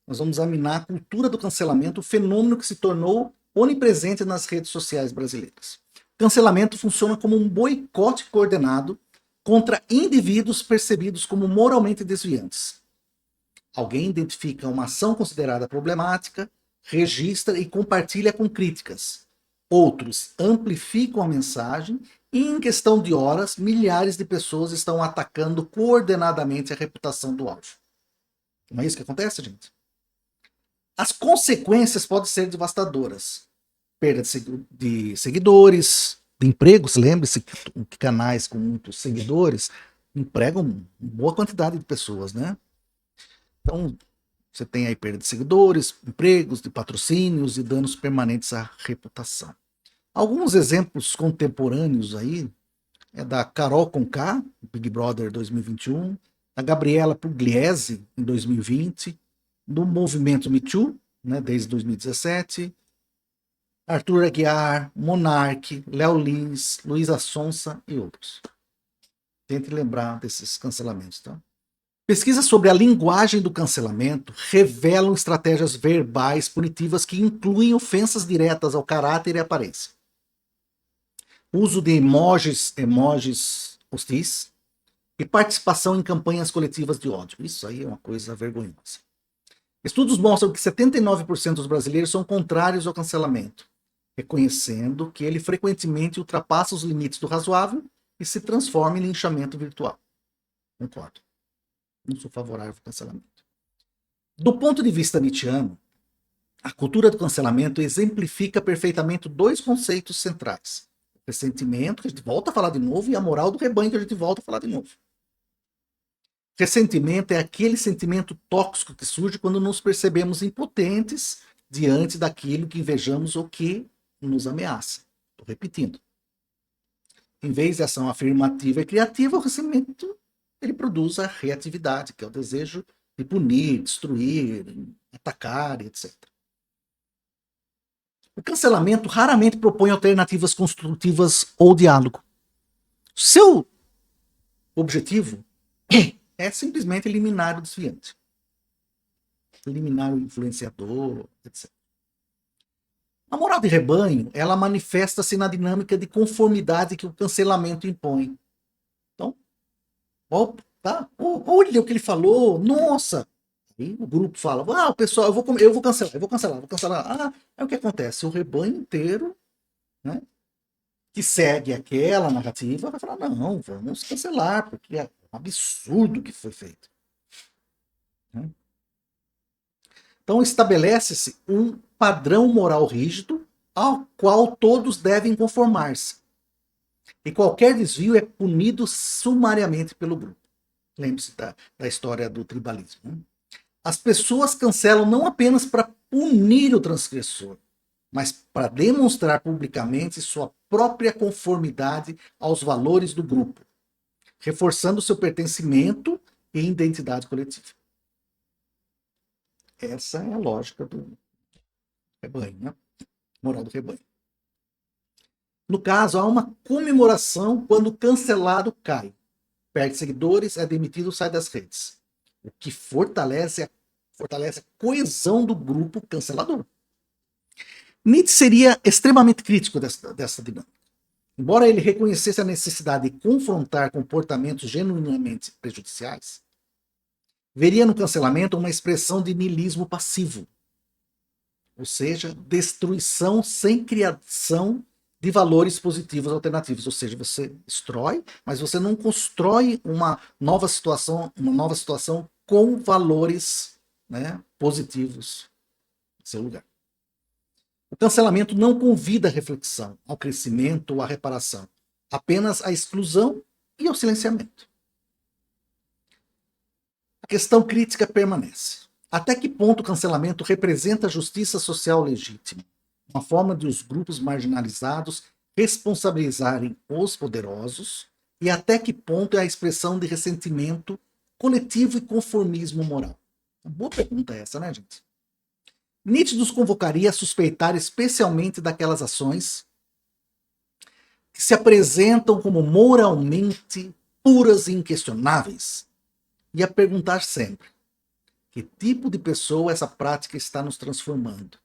nós vamos examinar a cultura do cancelamento, o fenômeno que se tornou onipresente nas redes sociais brasileiras. O cancelamento funciona como um boicote coordenado contra indivíduos percebidos como moralmente desviantes. Alguém identifica uma ação considerada problemática, registra e compartilha com críticas. Outros amplificam a mensagem e, em questão de horas, milhares de pessoas estão atacando coordenadamente a reputação do alvo. Não é isso que acontece, gente? As consequências podem ser devastadoras. Perda de seguidores, de empregos. Lembre-se que canais com muitos seguidores empregam uma boa quantidade de pessoas, né? Então, você tem aí perda de seguidores, empregos, de patrocínios e danos permanentes à reputação. Alguns exemplos contemporâneos aí é da Carol Conká, Big Brother 2021, da Gabriela Pugliese, em 2020, do movimento Me Too, né, desde 2017, Arthur Aguiar, Monark, Léo Lins, Luísa Sonza e outros. Tente lembrar desses cancelamentos, tá? Pesquisas sobre a linguagem do cancelamento revelam estratégias verbais punitivas que incluem ofensas diretas ao caráter e aparência. Uso de emojis hostis e participação em campanhas coletivas de ódio. Isso aí é uma coisa vergonhosa. Estudos mostram que 79% dos brasileiros são contrários ao cancelamento, reconhecendo que ele frequentemente ultrapassa os limites do razoável e se transforma em linchamento virtual. Concordo. Não sou favorável ao cancelamento. Do ponto de vista nietzschiano, a cultura do cancelamento exemplifica perfeitamente dois conceitos centrais. O ressentimento, que a gente volta a falar de novo, e a moral do rebanho, que a gente volta a falar de novo. Ressentimento é aquele sentimento tóxico que surge quando nos percebemos impotentes diante daquilo que invejamos ou que nos ameaça. Estou repetindo. Em vez de ação afirmativa e criativa, o ressentimento ele produz a reatividade, que é o desejo de punir, destruir, atacar, etc. O cancelamento raramente propõe alternativas construtivas ou diálogo. Seu objetivo é simplesmente eliminar o desviante, eliminar o influenciador, etc. A moral de rebanho, ela manifesta-se na dinâmica de conformidade que o cancelamento impõe. Então, ó, tá? Olha o que ele falou, nossa! Aí o grupo fala, o pessoal, eu vou cancelar, eu vou cancelar, vou cancelar. Ah, é o que acontece, o rebanho inteiro, né, que segue aquela narrativa, vai falar, não, vamos cancelar, porque é um absurdo o que foi feito. Né? Então estabelece-se um padrão moral rígido ao qual todos devem conformar-se. E qualquer desvio é punido sumariamente pelo grupo. Lembre-se da história do tribalismo. Né? As pessoas cancelam não apenas para punir o transgressor, mas para demonstrar publicamente sua própria conformidade aos valores do grupo, reforçando seu pertencimento e identidade coletiva. Essa é a lógica do rebanho, né? Moral do rebanho. No caso, há uma comemoração quando o cancelado cai, perde seguidores, é demitido, sai das redes, o que fortalece a coesão do grupo cancelador. Nietzsche seria extremamente crítico dessa dinâmica. Embora ele reconhecesse a necessidade de confrontar comportamentos genuinamente prejudiciais, veria no cancelamento uma expressão de niilismo passivo, ou seja, destruição sem criação de valores positivos alternativos. Ou seja, você destrói, mas você não constrói uma nova situação com valores, né, positivos em seu lugar. O cancelamento não convida à reflexão, ao crescimento ou à reparação, apenas à exclusão e ao silenciamento. A questão crítica permanece. Até que ponto o cancelamento representa a justiça social legítima? Uma forma de os grupos marginalizados responsabilizarem os poderosos? E até que ponto é a expressão de ressentimento coletivo e conformismo moral? Uma boa pergunta essa, né, gente? Nietzsche nos convocaria a suspeitar especialmente daquelas ações que se apresentam como moralmente puras e inquestionáveis, e a perguntar sempre: que tipo de pessoa essa prática está nos transformando?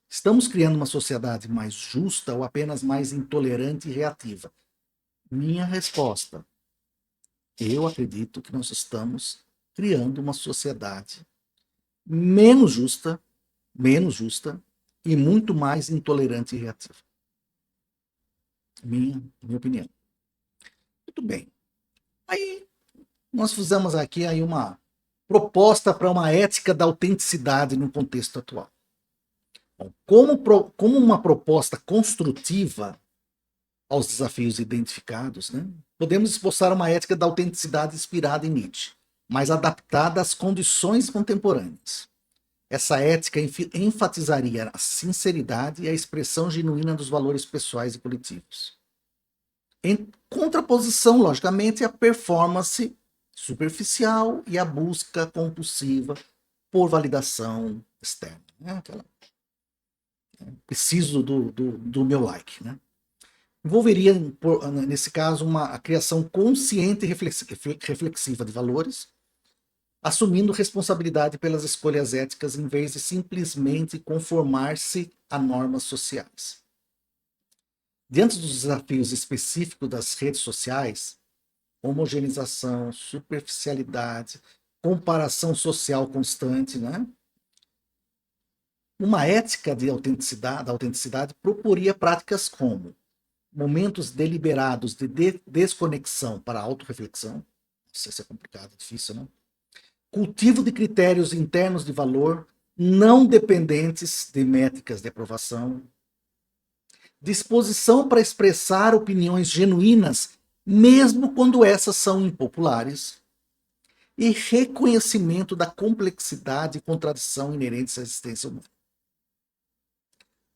Estamos criando uma sociedade mais justa ou apenas mais intolerante e reativa? Minha resposta: eu acredito que nós estamos criando uma sociedade menos justa e muito mais intolerante e reativa. Minha opinião. Muito bem. Aí nós fizemos aqui aí uma proposta para uma ética da autenticidade no contexto atual. Bom, como uma proposta construtiva aos desafios identificados, né, podemos esboçar uma ética da autenticidade inspirada em Nietzsche, mas adaptada às condições contemporâneas. Essa ética enfatizaria a sinceridade e a expressão genuína dos valores pessoais e coletivos. Em contraposição, logicamente, à performance superficial e à busca compulsiva por validação externa. Né? Preciso do meu like. Né? Envolveria, nesse caso, a criação consciente e reflexiva de valores, assumindo responsabilidade pelas escolhas éticas em vez de simplesmente conformar-se a normas sociais. Diante dos desafios específicos das redes sociais, homogeneização, superficialidade, comparação social constante, né? Uma ética da autenticidade proporia práticas como momentos deliberados de desconexão para autorreflexão. Isso é complicado, difícil, né? Cultivo de critérios internos de valor não dependentes de métricas de aprovação, disposição para expressar opiniões genuínas, mesmo quando essas são impopulares, e reconhecimento da complexidade e contradição inerentes à existência humana.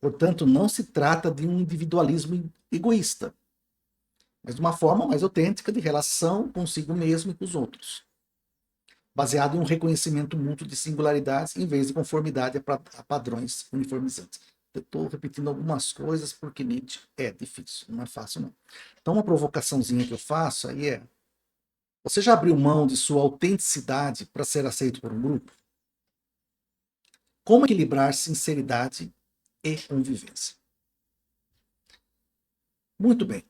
Portanto, não se trata de um individualismo egoísta, mas de uma forma mais autêntica de relação consigo mesmo e com os outros, baseado em um reconhecimento mútuo de singularidades em vez de conformidade a padrões uniformizantes. Eu estou repetindo algumas coisas porque Nietzsche é difícil, não é fácil não. Então uma provocaçãozinha que eu faço aí é: você já abriu mão de sua autenticidade para ser aceito por um grupo? Como equilibrar sinceridade e convivência. Muito bem.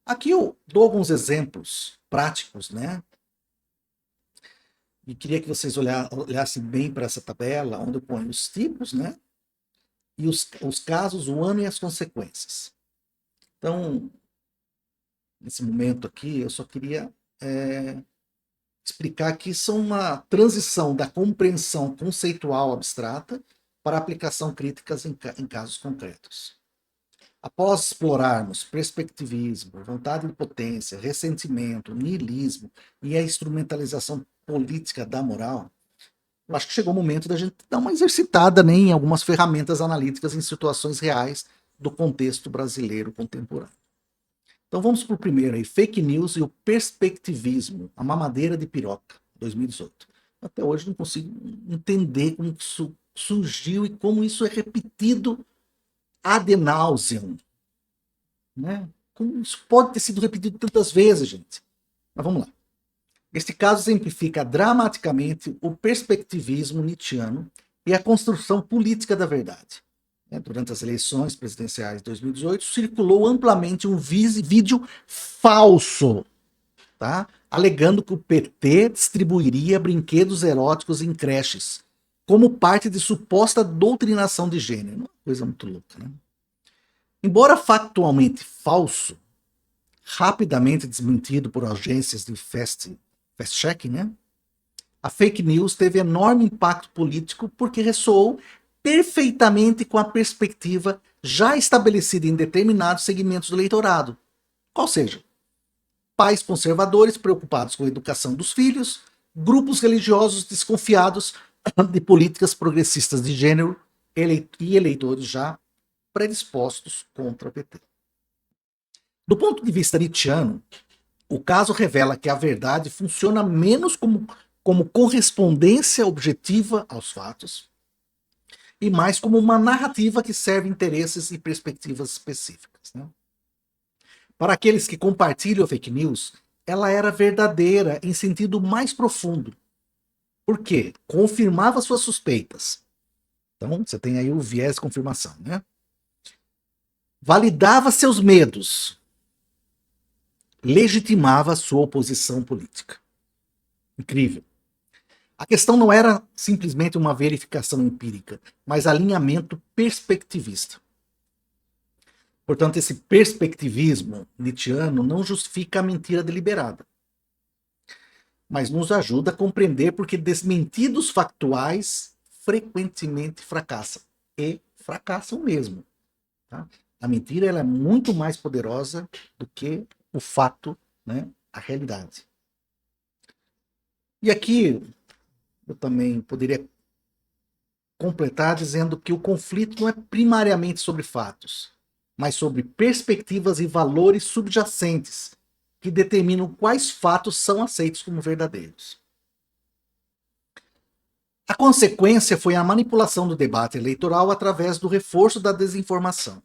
Aqui eu dou alguns exemplos práticos, né? E queria que vocês olhassem bem para essa tabela, onde eu ponho os tipos, né? E os casos, o ano e as consequências. Então, nesse momento aqui, eu só queria explicar que isso é uma transição da compreensão conceitual abstrata para aplicação críticas em casos concretos. Após explorarmos perspectivismo, vontade de potência, ressentimento, niilismo e a instrumentalização política da moral, eu acho que chegou o momento da gente dar uma exercitada, né, em algumas ferramentas analíticas em situações reais do contexto brasileiro contemporâneo. Então vamos para o primeiro aí, fake news e o perspectivismo, a mamadeira de piroca, 2018. Até hoje não consigo entender como isso surgiu e como isso é repetido ad nauseam, né? Como isso pode ter sido repetido tantas vezes, gente? Mas vamos lá. Este caso exemplifica dramaticamente o perspectivismo nietzschiano e a construção política da verdade. Durante as eleições presidenciais de 2018, circulou amplamente um vídeo falso, tá? Alegando que o PT distribuiria brinquedos eróticos em creches, como parte de suposta doutrinação de gênero. Uma coisa muito louca, né? Embora factualmente falso, rapidamente desmentido por agências de fast-checking, né? A fake news teve enorme impacto político porque ressoou perfeitamente com a perspectiva já estabelecida em determinados segmentos do eleitorado. Qual seja, pais conservadores preocupados com a educação dos filhos, grupos religiosos desconfiados de políticas progressistas de gênero e eleitores já predispostos contra o PT. Do ponto de vista nietzschiano, o caso revela que a verdade funciona menos como correspondência objetiva aos fatos e mais como uma narrativa que serve interesses e perspectivas específicas, né? Para aqueles que compartilham a fake news, ela era verdadeira em sentido mais profundo. Por quê? Confirmava suas suspeitas. Então, você tem aí o viés de confirmação, né? Validava seus medos. Legitimava sua oposição política. Incrível. A questão não era simplesmente uma verificação empírica, mas alinhamento perspectivista. Portanto, esse perspectivismo nietzschiano não justifica a mentira deliberada, mas nos ajuda a compreender porque desmentidos factuais frequentemente fracassam. E fracassam mesmo. Tá? A mentira ela é muito mais poderosa do que o fato, né? A realidade. E aqui eu também poderia completar dizendo que o conflito não é primariamente sobre fatos, mas sobre perspectivas e valores subjacentes que determinam quais fatos são aceitos como verdadeiros. A consequência foi a manipulação do debate eleitoral através do reforço da desinformação.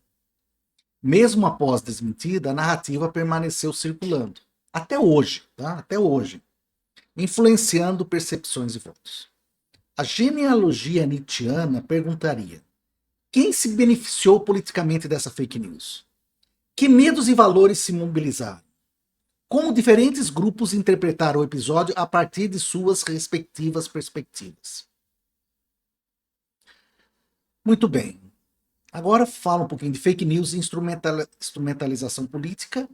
Mesmo após desmentida, a narrativa permaneceu circulando. Até hoje, tá? Até hoje. Influenciando percepções e votos. A genealogia nietzschiana perguntaria: quem se beneficiou politicamente dessa fake news? Que medos e valores se mobilizaram? Como diferentes grupos interpretaram o episódio a partir de suas respectivas perspectivas? Muito bem. Agora fala um pouquinho de fake news e instrumentalização política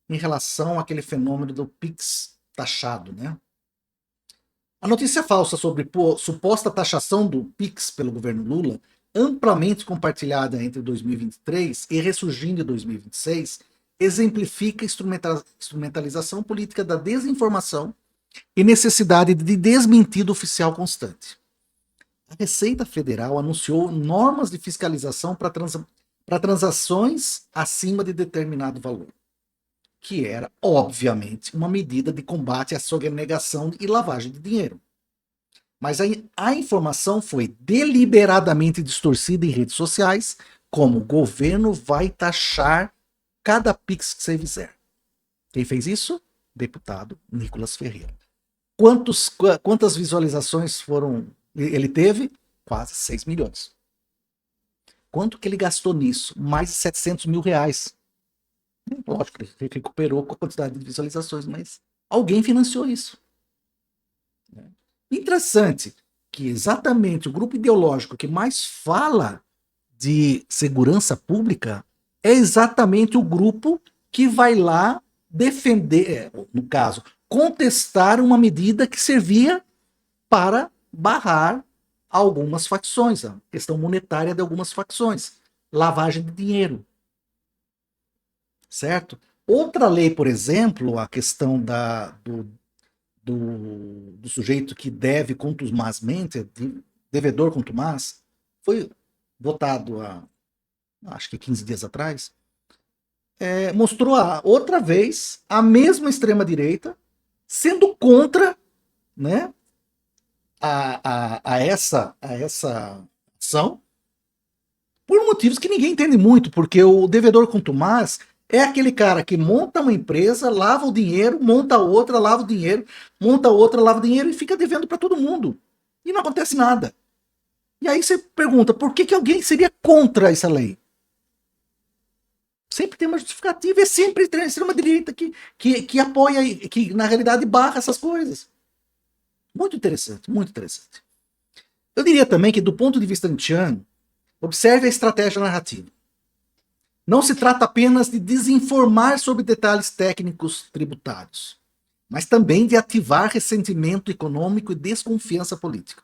em relação àquele fenômeno do Pix taxado, né? A notícia falsa sobre suposta taxação do Pix pelo governo Lula, amplamente compartilhada entre 2023 e ressurgindo em 2026, exemplifica a instrumentalização política da desinformação e necessidade de desmentido oficial constante. A Receita Federal anunciou normas de fiscalização para transações acima de determinado valor, que era, obviamente, uma medida de combate à sonegação e lavagem de dinheiro. Mas a informação foi deliberadamente distorcida em redes sociais, como o governo vai taxar cada Pix que você fizer. Quem fez isso? Deputado Nicolas Ferreira. Quantas visualizações ele teve? Quase 6 milhões. Quanto que ele gastou nisso? Mais de 700 mil reais. Lógico, ele recuperou com a quantidade de visualizações, mas alguém financiou isso. Interessante que exatamente o grupo ideológico que mais fala de segurança pública é exatamente o grupo que vai lá defender, no caso, contestar uma medida que servia para barrar algumas facções, a questão monetária de algumas facções, lavagem de dinheiro. Certo? Outra lei, por exemplo, a questão do sujeito que deve contumazmente, devedor contumaz, foi votado há, acho que 15 dias atrás, mostrou outra vez a mesma extrema-direita sendo contra, né, a essa ação, por motivos que ninguém entende muito, porque o devedor contumaz é aquele cara que monta uma empresa, lava o dinheiro, monta outra, lava o dinheiro, monta outra, lava o dinheiro e fica devendo para todo mundo. E não acontece nada. E aí você pergunta, por que alguém seria contra essa lei? Sempre tem uma justificativa, é sempre a extrema-direita que apoia, que na realidade barra essas coisas. Muito interessante, muito interessante. Eu diria também que do ponto de vista nietzschiano, observe a estratégia narrativa. Não se trata apenas de desinformar sobre detalhes técnicos tributários, mas também de ativar ressentimento econômico e desconfiança política.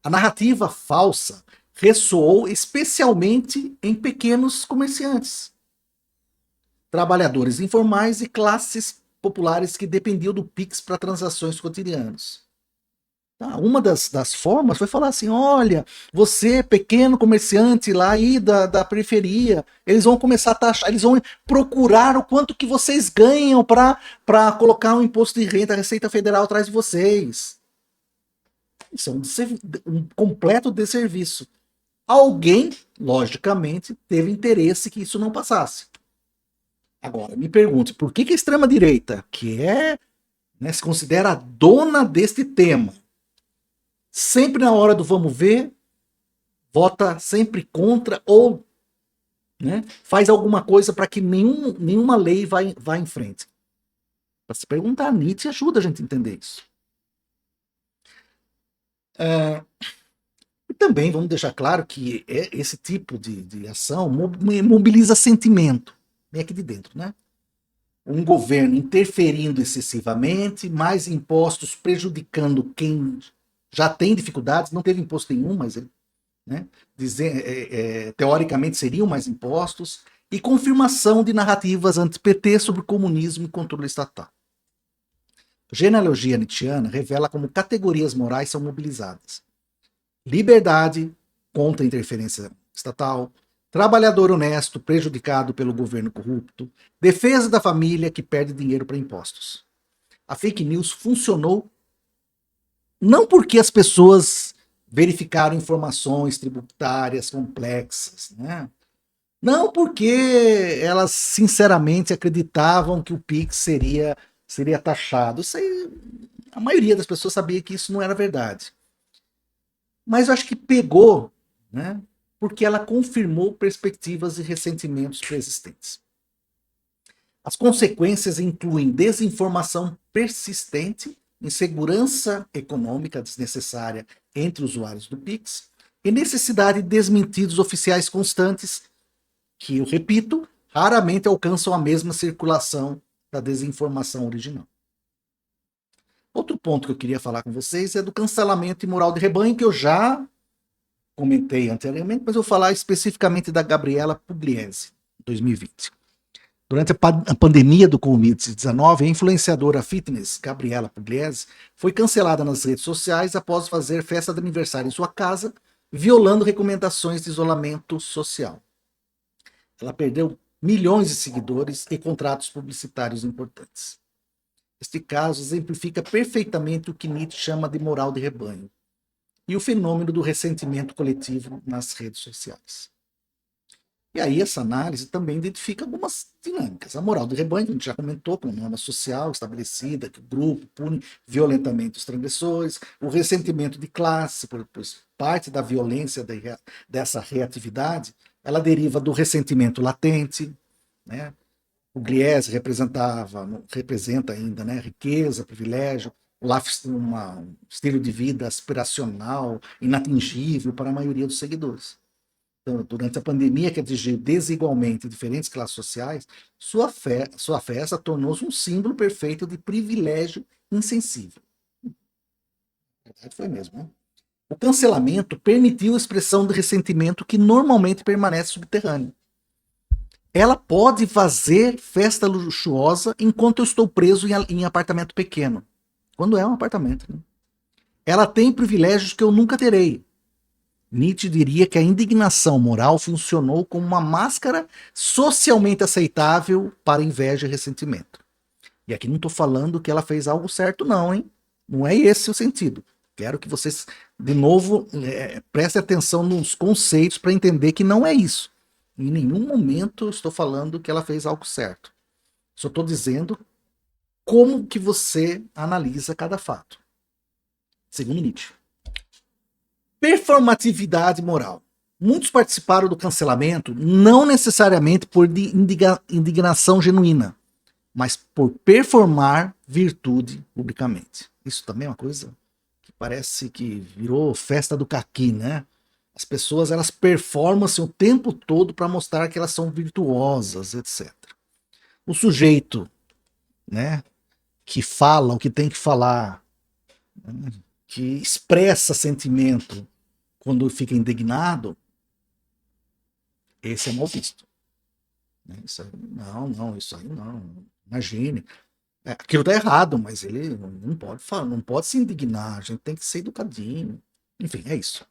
A narrativa falsa ressoou especialmente em pequenos comerciantes, trabalhadores informais e classes populares que dependiam do Pix para transações cotidianas. Uma das formas foi falar assim, olha, você pequeno comerciante lá aí da periferia, eles vão começar a taxar, eles vão procurar o quanto que vocês ganham para colocar um imposto de renda, a Receita Federal atrás de vocês. Isso é um completo desserviço. Alguém, logicamente, teve interesse que isso não passasse. Agora, me pergunte, por que a extrema-direita, que se considera a dona deste tema, sempre na hora do vamos ver, vota sempre contra ou faz alguma coisa para que nenhuma lei vá em frente? Para se perguntar, Nietzsche ajuda a gente a entender isso. E também vamos deixar claro que esse tipo de ação mobiliza sentimento, vem aqui de dentro, né? Um governo interferindo excessivamente, mais impostos prejudicando quem já tem dificuldades, não teve imposto nenhum, mas teoricamente seriam mais impostos, e confirmação de narrativas anti-PT sobre comunismo e controle estatal. A genealogia nietzschiana revela como categorias morais são mobilizadas. Liberdade contra a interferência estatal, trabalhador honesto prejudicado pelo governo corrupto, defesa da família que perde dinheiro para impostos. A fake news funcionou não porque as pessoas verificaram informações tributárias complexas, né? Não porque elas sinceramente acreditavam que o Pix seria taxado. Isso aí, a maioria das pessoas sabia que isso não era verdade. Mas eu acho que pegou, né? Porque ela confirmou perspectivas e ressentimentos preexistentes. As consequências incluem desinformação persistente, insegurança econômica desnecessária entre usuários do Pix e necessidade de desmentidos oficiais constantes que, eu repito, raramente alcançam a mesma circulação da desinformação original. Outro ponto que eu queria falar com vocês é do cancelamento imoral de rebanho, que eu já comentei anteriormente, mas eu vou falar especificamente da Gabriela Pugliese, 2020. Durante a pandemia do Covid-19, a influenciadora fitness Gabriela Pugliese foi cancelada nas redes sociais após fazer festa de aniversário em sua casa, violando recomendações de isolamento social. Ela perdeu milhões de seguidores e contratos publicitários importantes. Este caso exemplifica perfeitamente o que Nietzsche chama de moral de rebanho e o fenômeno do ressentimento coletivo nas redes sociais. E aí essa análise também identifica algumas dinâmicas. A moral do rebanho, a gente já comentou, como norma social estabelecida, que o grupo pune violentamente os transgressores, o ressentimento de classe, pois parte da violência dessa reatividade, ela deriva do ressentimento latente, né? O Gliese representa ainda, né, riqueza, privilégio, um estilo de vida aspiracional, inatingível para a maioria dos seguidores. Então, durante a pandemia, que atingiu desigualmente diferentes classes sociais, sua festa tornou-se um símbolo perfeito de privilégio insensível. Na verdade, foi mesmo, né? O cancelamento permitiu a expressão de ressentimento que normalmente permanece subterrâneo. Ela pode fazer festa luxuosa enquanto eu estou preso em apartamento pequeno. Quando é um apartamento. Né? Ela tem privilégios que eu nunca terei. Nietzsche diria que a indignação moral funcionou como uma máscara socialmente aceitável para inveja e ressentimento. E aqui não estou falando que ela fez algo certo, não, hein? Não é esse o sentido. Quero que vocês, de novo, prestem atenção nos conceitos para entender que não é isso. Em nenhum momento estou falando que ela fez algo certo. Só estou dizendo como que você analisa cada fato. Segundo Nietzsche. Performatividade moral. Muitos participaram do cancelamento não necessariamente por indignação genuína, mas por performar virtude publicamente. Isso também é uma coisa que parece que virou festa do caqui, né? As pessoas elas performam-se o tempo todo para mostrar que elas são virtuosas, etc. O sujeito, né, que fala o que tem que falar, né, que expressa sentimento quando fica indignado, esse é mal visto. Isso aí, isso aí não. Imagine. Aquilo tá errado, mas ele não pode falar, não pode se indignar, a gente tem que ser educadinho. Enfim, é isso.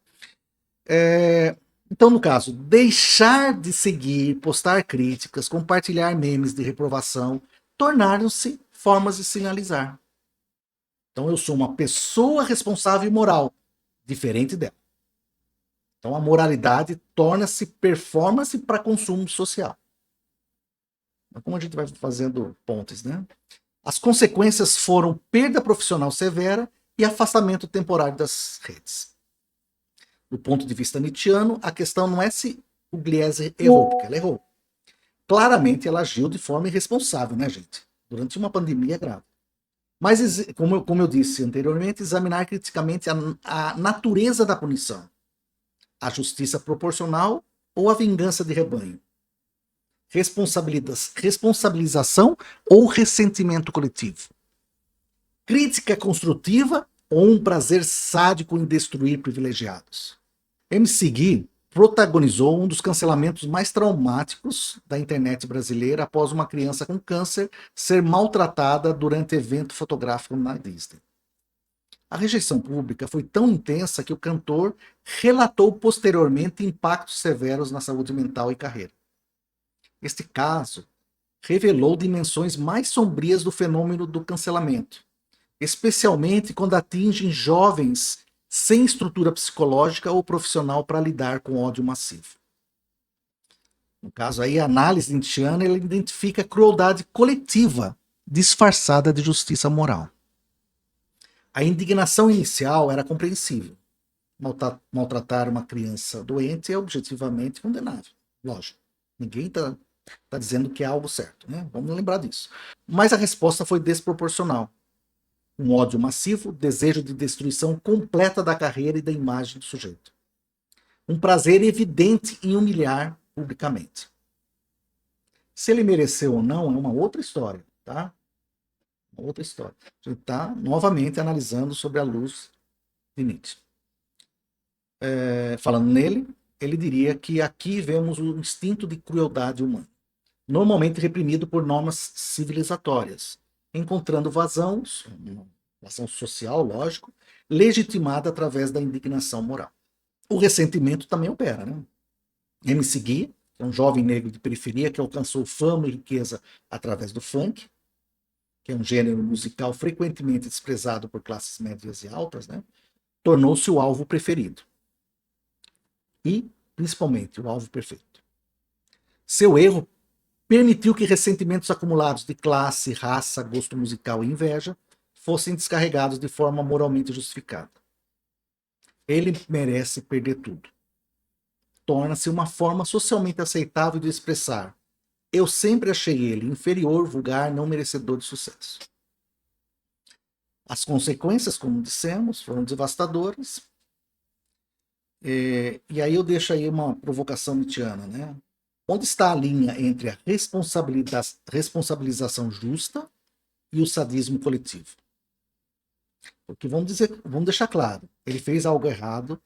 Então, no caso, deixar de seguir, postar críticas, compartilhar memes de reprovação, tornaram-se formas de sinalizar. Então, eu sou uma pessoa responsável e moral, diferente dela. Então, a moralidade torna-se performance para consumo social. Como a gente vai fazendo pontes, né? As consequências foram perda profissional severa e afastamento temporário das redes. Do ponto de vista nietzschiano, a questão não é se o Gliese errou, porque ela errou. Claramente ela agiu de forma irresponsável, né, gente? Durante uma pandemia grave. Mas, como eu disse anteriormente, examinar criticamente a natureza da punição, a justiça proporcional ou a vingança de rebanho. Responsabilização ou ressentimento coletivo. Crítica construtiva ou um prazer sádico em destruir privilegiados. MC Gui protagonizou um dos cancelamentos mais traumáticos da internet brasileira após uma criança com câncer ser maltratada durante evento fotográfico na Disney. A rejeição pública foi tão intensa que o cantor relatou posteriormente impactos severos na saúde mental e carreira. Este caso revelou dimensões mais sombrias do fenômeno do cancelamento, especialmente quando atingem jovens sem estrutura psicológica ou profissional para lidar com ódio massivo. No caso aí, a análise nietzschiana ela identifica a crueldade coletiva disfarçada de justiça moral. A indignação inicial era compreensível. Maltratar uma criança doente é objetivamente condenável, lógico. Ninguém está dizendo que é algo certo, né? Vamos lembrar disso. Mas a resposta foi desproporcional. Um ódio massivo, desejo de destruição completa da carreira e da imagem do sujeito. Um prazer evidente em humilhar publicamente. Se ele mereceu ou não é uma outra história, tá? Uma outra história. A gente está novamente analisando sobre a luz de Nietzsche. Falando nele, ele diria que aqui vemos o instinto de crueldade humana, normalmente reprimido por normas civilizatórias, encontrando vazão social, lógico, legitimada através da indignação moral. O ressentimento também opera, né? MC Gui, é um jovem negro de periferia que alcançou fama e riqueza através do funk, que é um gênero musical frequentemente desprezado por classes médias e altas, né? Tornou-se o alvo preferido. E, principalmente, o alvo perfeito. Seu erro permitiu que ressentimentos acumulados de classe, raça, gosto musical e inveja fossem descarregados de forma moralmente justificada. Ele merece perder tudo. Torna-se uma forma socialmente aceitável de expressar: eu sempre achei ele inferior, vulgar, não merecedor de sucesso. As consequências, como dissemos, foram devastadoras. E aí eu deixo aí uma provocação nietzschiana, né? Onde está a linha entre a responsabilização justa e o sadismo coletivo? Porque vamos deixar claro, ele fez algo errado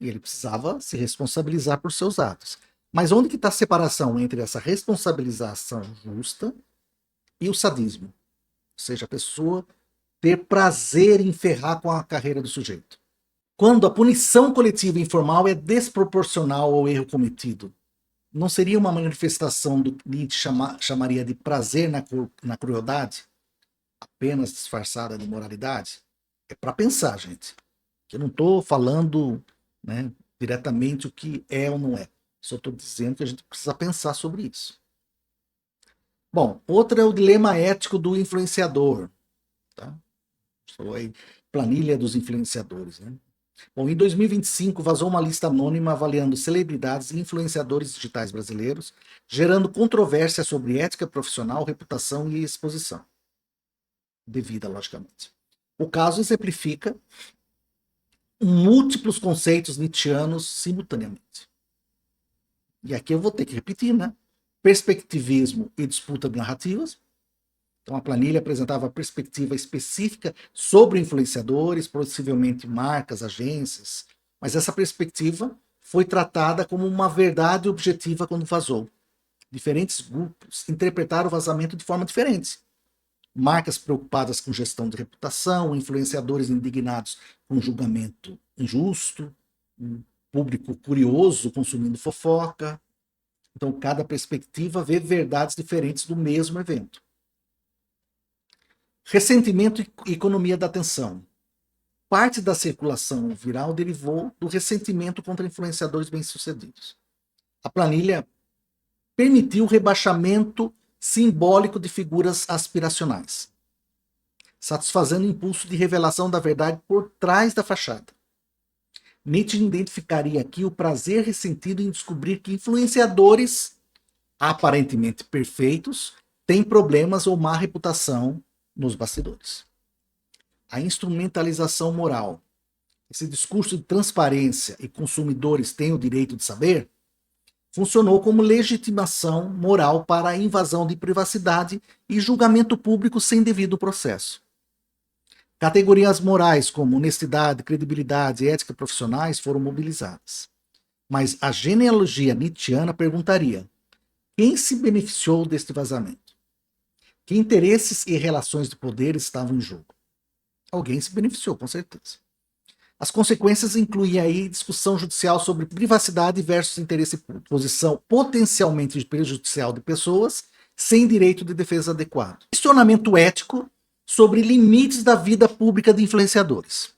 e ele precisava se responsabilizar por seus atos. Mas onde que está a separação entre essa responsabilização justa e o sadismo? Ou seja, a pessoa ter prazer em ferrar com a carreira do sujeito. Quando a punição coletiva informal é desproporcional ao erro cometido, não seria uma manifestação do que Nietzsche chamaria de prazer na crueldade, apenas disfarçada de moralidade? É para pensar, gente. Eu não estou falando, né, diretamente o que é ou não é. Só estou dizendo que a gente precisa pensar sobre isso. Bom, outro é o dilema ético do influenciador. Tá? Falou aí, planilha dos influenciadores, né? Bom, em 2025 vazou uma lista anônima avaliando celebridades e influenciadores digitais brasileiros, gerando controvérsia sobre ética profissional, reputação e exposição. Devida, logicamente. O caso exemplifica múltiplos conceitos nietzschianos simultaneamente. E aqui eu vou ter que repetir, né? Perspectivismo e disputa de narrativas. Então a planilha apresentava perspectiva específica sobre influenciadores, possivelmente marcas, agências, mas essa perspectiva foi tratada como uma verdade objetiva quando vazou. Diferentes grupos interpretaram o vazamento de forma diferente. Marcas preocupadas com gestão de reputação, influenciadores indignados com julgamento injusto, um público curioso consumindo fofoca. Então cada perspectiva vê verdades diferentes do mesmo evento. Ressentimento e economia da atenção. Parte da circulação viral derivou do ressentimento contra influenciadores bem-sucedidos. A planilha permitiu o rebaixamento simbólico de figuras aspiracionais, satisfazendo o impulso de revelação da verdade por trás da fachada. Nietzsche identificaria aqui o prazer ressentido em descobrir que influenciadores aparentemente perfeitos têm problemas ou má reputação nos bastidores. A instrumentalização moral, esse discurso de transparência e consumidores têm o direito de saber, funcionou como legitimação moral para a invasão de privacidade e julgamento público sem devido processo. Categorias morais como honestidade, credibilidade e ética profissionais foram mobilizadas. Mas a genealogia nietzschiana perguntaria: quem se beneficiou deste vazamento? Que interesses e relações de poder estavam em jogo? Alguém se beneficiou, com certeza. As consequências incluem aí discussão judicial sobre privacidade versus interesse público, posição potencialmente prejudicial de pessoas sem direito de defesa adequado. Questionamento ético sobre limites da vida pública de influenciadores.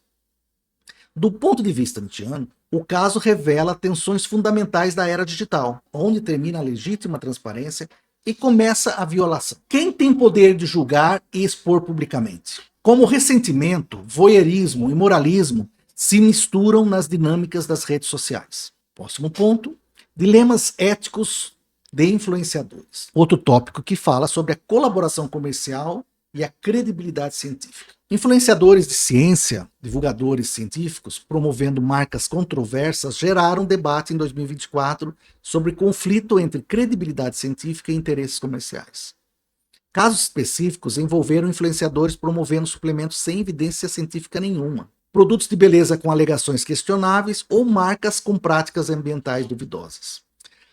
Do ponto de vista nietzschiano, o caso revela tensões fundamentais da era digital, onde termina a legítima transparência e começa a violação. Quem tem poder de julgar e expor publicamente? Como ressentimento, voyeurismo e moralismo se misturam nas dinâmicas das redes sociais. Próximo ponto, dilemas éticos de influenciadores. Outro tópico que fala sobre a colaboração comercial e a credibilidade científica. Influenciadores de ciência, divulgadores científicos, promovendo marcas controversas, geraram debate em 2024 sobre conflito entre credibilidade científica e interesses comerciais. Casos específicos envolveram influenciadores promovendo suplementos sem evidência científica nenhuma, produtos de beleza com alegações questionáveis ou marcas com práticas ambientais duvidosas.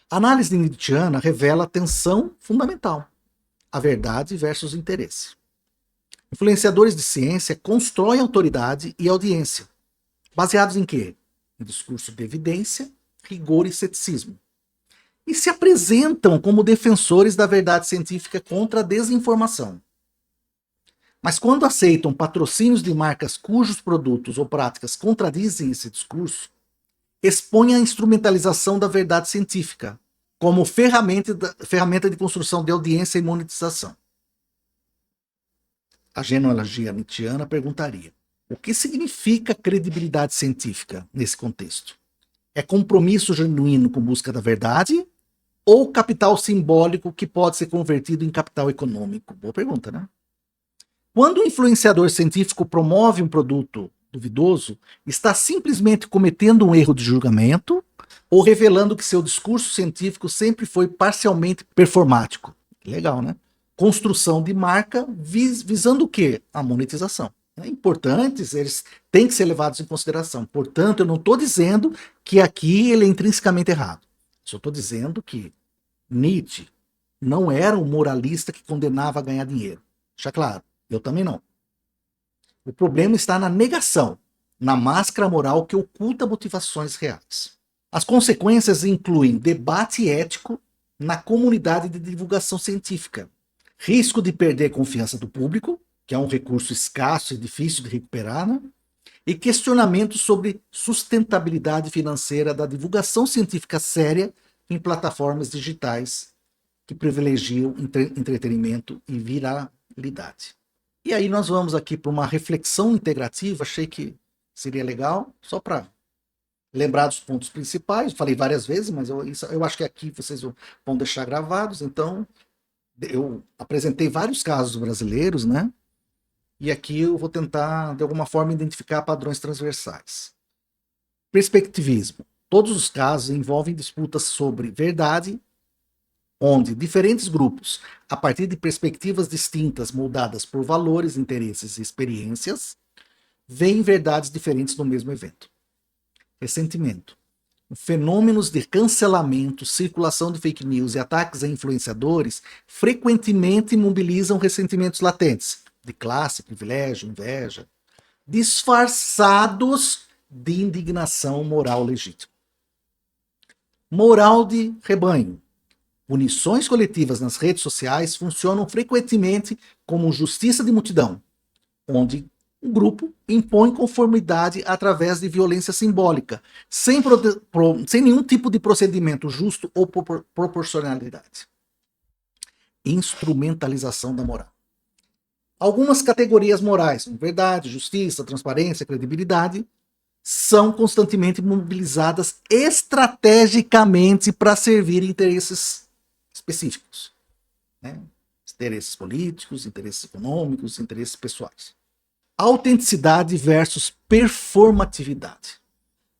A análise nietzschiana revela a tensão fundamental: a verdade versus o interesse. Influenciadores de ciência constroem autoridade e audiência. Baseados em quê? Em discurso de evidência, rigor e ceticismo. E se apresentam como defensores da verdade científica contra a desinformação. Mas quando aceitam patrocínios de marcas cujos produtos ou práticas contradizem esse discurso, expõem a instrumentalização da verdade científica, como ferramenta de construção de audiência e monetização. A genealogia nietzschiana perguntaria: o que significa credibilidade científica nesse contexto? É compromisso genuíno com busca da verdade ou capital simbólico que pode ser convertido em capital econômico? Boa pergunta, né? Quando o influenciador científico promove um produto duvidoso, está simplesmente cometendo um erro de julgamento ou revelando que seu discurso científico sempre foi parcialmente performático? Legal, né? Construção de marca visando o quê? A monetização. Importantes, eles têm que ser levados em consideração. Portanto, eu não estou dizendo que aqui ele é intrinsecamente errado. Só estou dizendo que Nietzsche não era um moralista que condenava a ganhar dinheiro. Deixa claro, eu também não. O problema está na negação, na máscara moral que oculta motivações reais. As consequências incluem debate ético na comunidade de divulgação científica, risco de perder confiança do público, que é um recurso escasso e difícil de recuperar, né? E questionamentos sobre sustentabilidade financeira da divulgação científica séria em plataformas digitais que privilegiam entretenimento e viralidade. E aí nós vamos aqui para uma reflexão integrativa, achei que seria legal, só para lembrar dos pontos principais, falei várias vezes, mas eu acho que aqui vocês vão deixar gravados, então eu apresentei vários casos brasileiros, né? E aqui eu vou tentar, de alguma forma, identificar padrões transversais. Perspectivismo. Todos os casos envolvem disputas sobre verdade, onde diferentes grupos, a partir de perspectivas distintas moldadas por valores, interesses e experiências, veem verdades diferentes no mesmo evento. Ressentimento. Fenômenos de cancelamento, circulação de fake news e ataques a influenciadores frequentemente mobilizam ressentimentos latentes, de classe, privilégio, inveja, disfarçados de indignação moral legítima. Moral de rebanho. Punições coletivas nas redes sociais funcionam frequentemente como justiça de multidão, onde um grupo impõe conformidade através de violência simbólica, sem nenhum tipo de procedimento justo ou proporcionalidade. Instrumentalização da moral. Algumas categorias morais, verdade, justiça, transparência, credibilidade, são constantemente mobilizadas estrategicamente para servir interesses específicos, né? Interesses políticos, interesses econômicos, interesses pessoais. Autenticidade versus performatividade.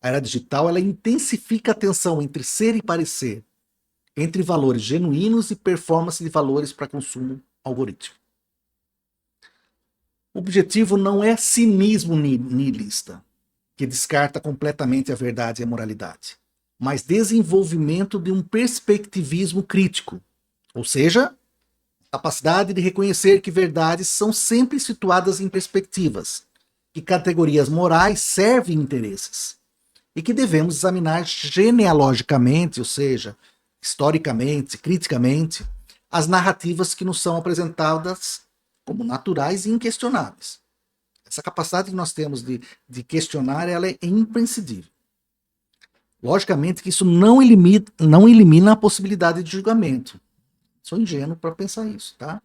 A era digital ela intensifica a tensão entre ser e parecer, entre valores genuínos e performance de valores para consumo algorítmico. O objetivo não é cinismo niilista, que descarta completamente a verdade e a moralidade, mas desenvolvimento de um perspectivismo crítico, ou seja, capacidade de reconhecer que verdades são sempre situadas em perspectivas, que categorias morais servem interesses, e que devemos examinar genealogicamente, ou seja, historicamente, criticamente, as narrativas que nos são apresentadas como naturais e inquestionáveis. Essa capacidade que nós temos de questionar, ela é imprescindível. Logicamente que isso não elimina a possibilidade de julgamento. Sou ingênuo para pensar isso, tá?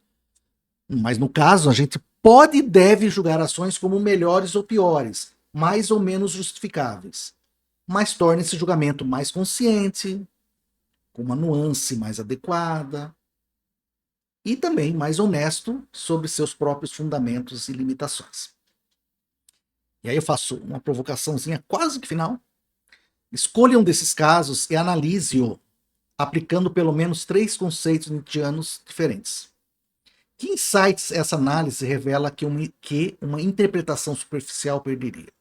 Mas no caso, a gente pode e deve julgar ações como melhores ou piores, mais ou menos justificáveis. Mas torna esse julgamento mais consciente, com uma nuance mais adequada, e também mais honesto sobre seus próprios fundamentos e limitações. E aí eu faço uma provocaçãozinha quase que final. Escolha um desses casos e analise-o, aplicando pelo menos 3 conceitos nietzschianos diferentes. Que insights essa análise revela que uma interpretação superficial perderia?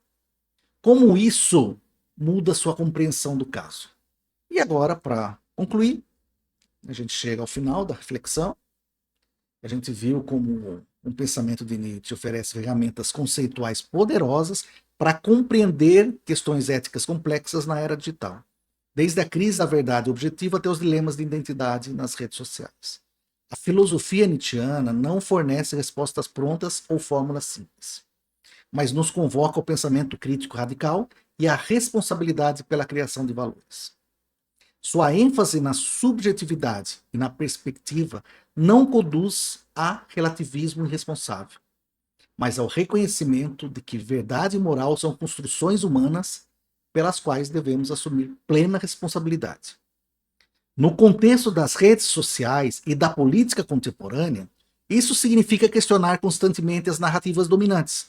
Como isso muda sua compreensão do caso? E agora, para concluir, a gente chega ao final da reflexão. A gente viu como um pensamento de Nietzsche oferece ferramentas conceituais poderosas para compreender questões éticas complexas na era digital, desde a crise da verdade objetiva até os dilemas de identidade nas redes sociais. A filosofia nietzschiana não fornece respostas prontas ou fórmulas simples, mas nos convoca ao pensamento crítico radical e à responsabilidade pela criação de valores. Sua ênfase na subjetividade e na perspectiva não conduz a relativismo irresponsável, mas ao reconhecimento de que verdade e moral são construções humanas pelas quais devemos assumir plena responsabilidade. No contexto das redes sociais e da política contemporânea, isso significa questionar constantemente as narrativas dominantes,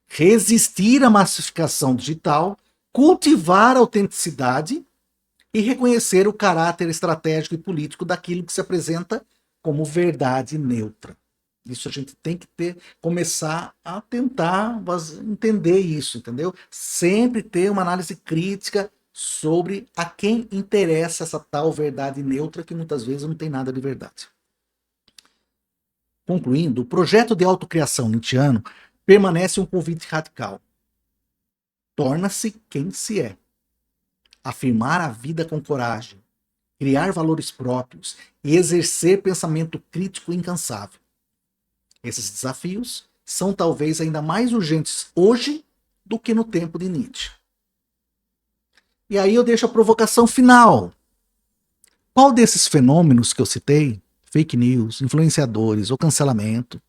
resistir à massificação digital, cultivar a autenticidade e reconhecer o caráter estratégico e político daquilo que se apresenta como verdade neutra. Isso a gente tem que começar a tentar entender isso, entendeu? Sempre ter uma análise crítica sobre a quem interessa essa tal verdade neutra, que muitas vezes não tem nada de verdade. Concluindo, o projeto de autocriação nietzschiano permanece um convite radical. Torna-se quem se é. Afirmar a vida com coragem, criar valores próprios e exercer pensamento crítico incansável. Esses desafios são talvez ainda mais urgentes hoje do que no tempo de Nietzsche. E aí eu deixo a provocação final. Qual desses fenômenos que eu citei, fake news, influenciadores ou cancelamento,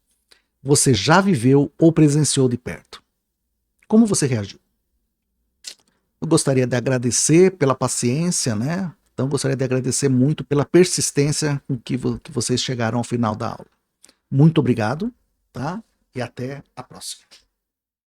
você já viveu ou presenciou de perto? Como você reagiu? Eu gostaria de agradecer pela paciência, né? Então gostaria de agradecer muito pela persistência com que vocês chegaram ao final da aula. Muito obrigado, tá? E até a próxima.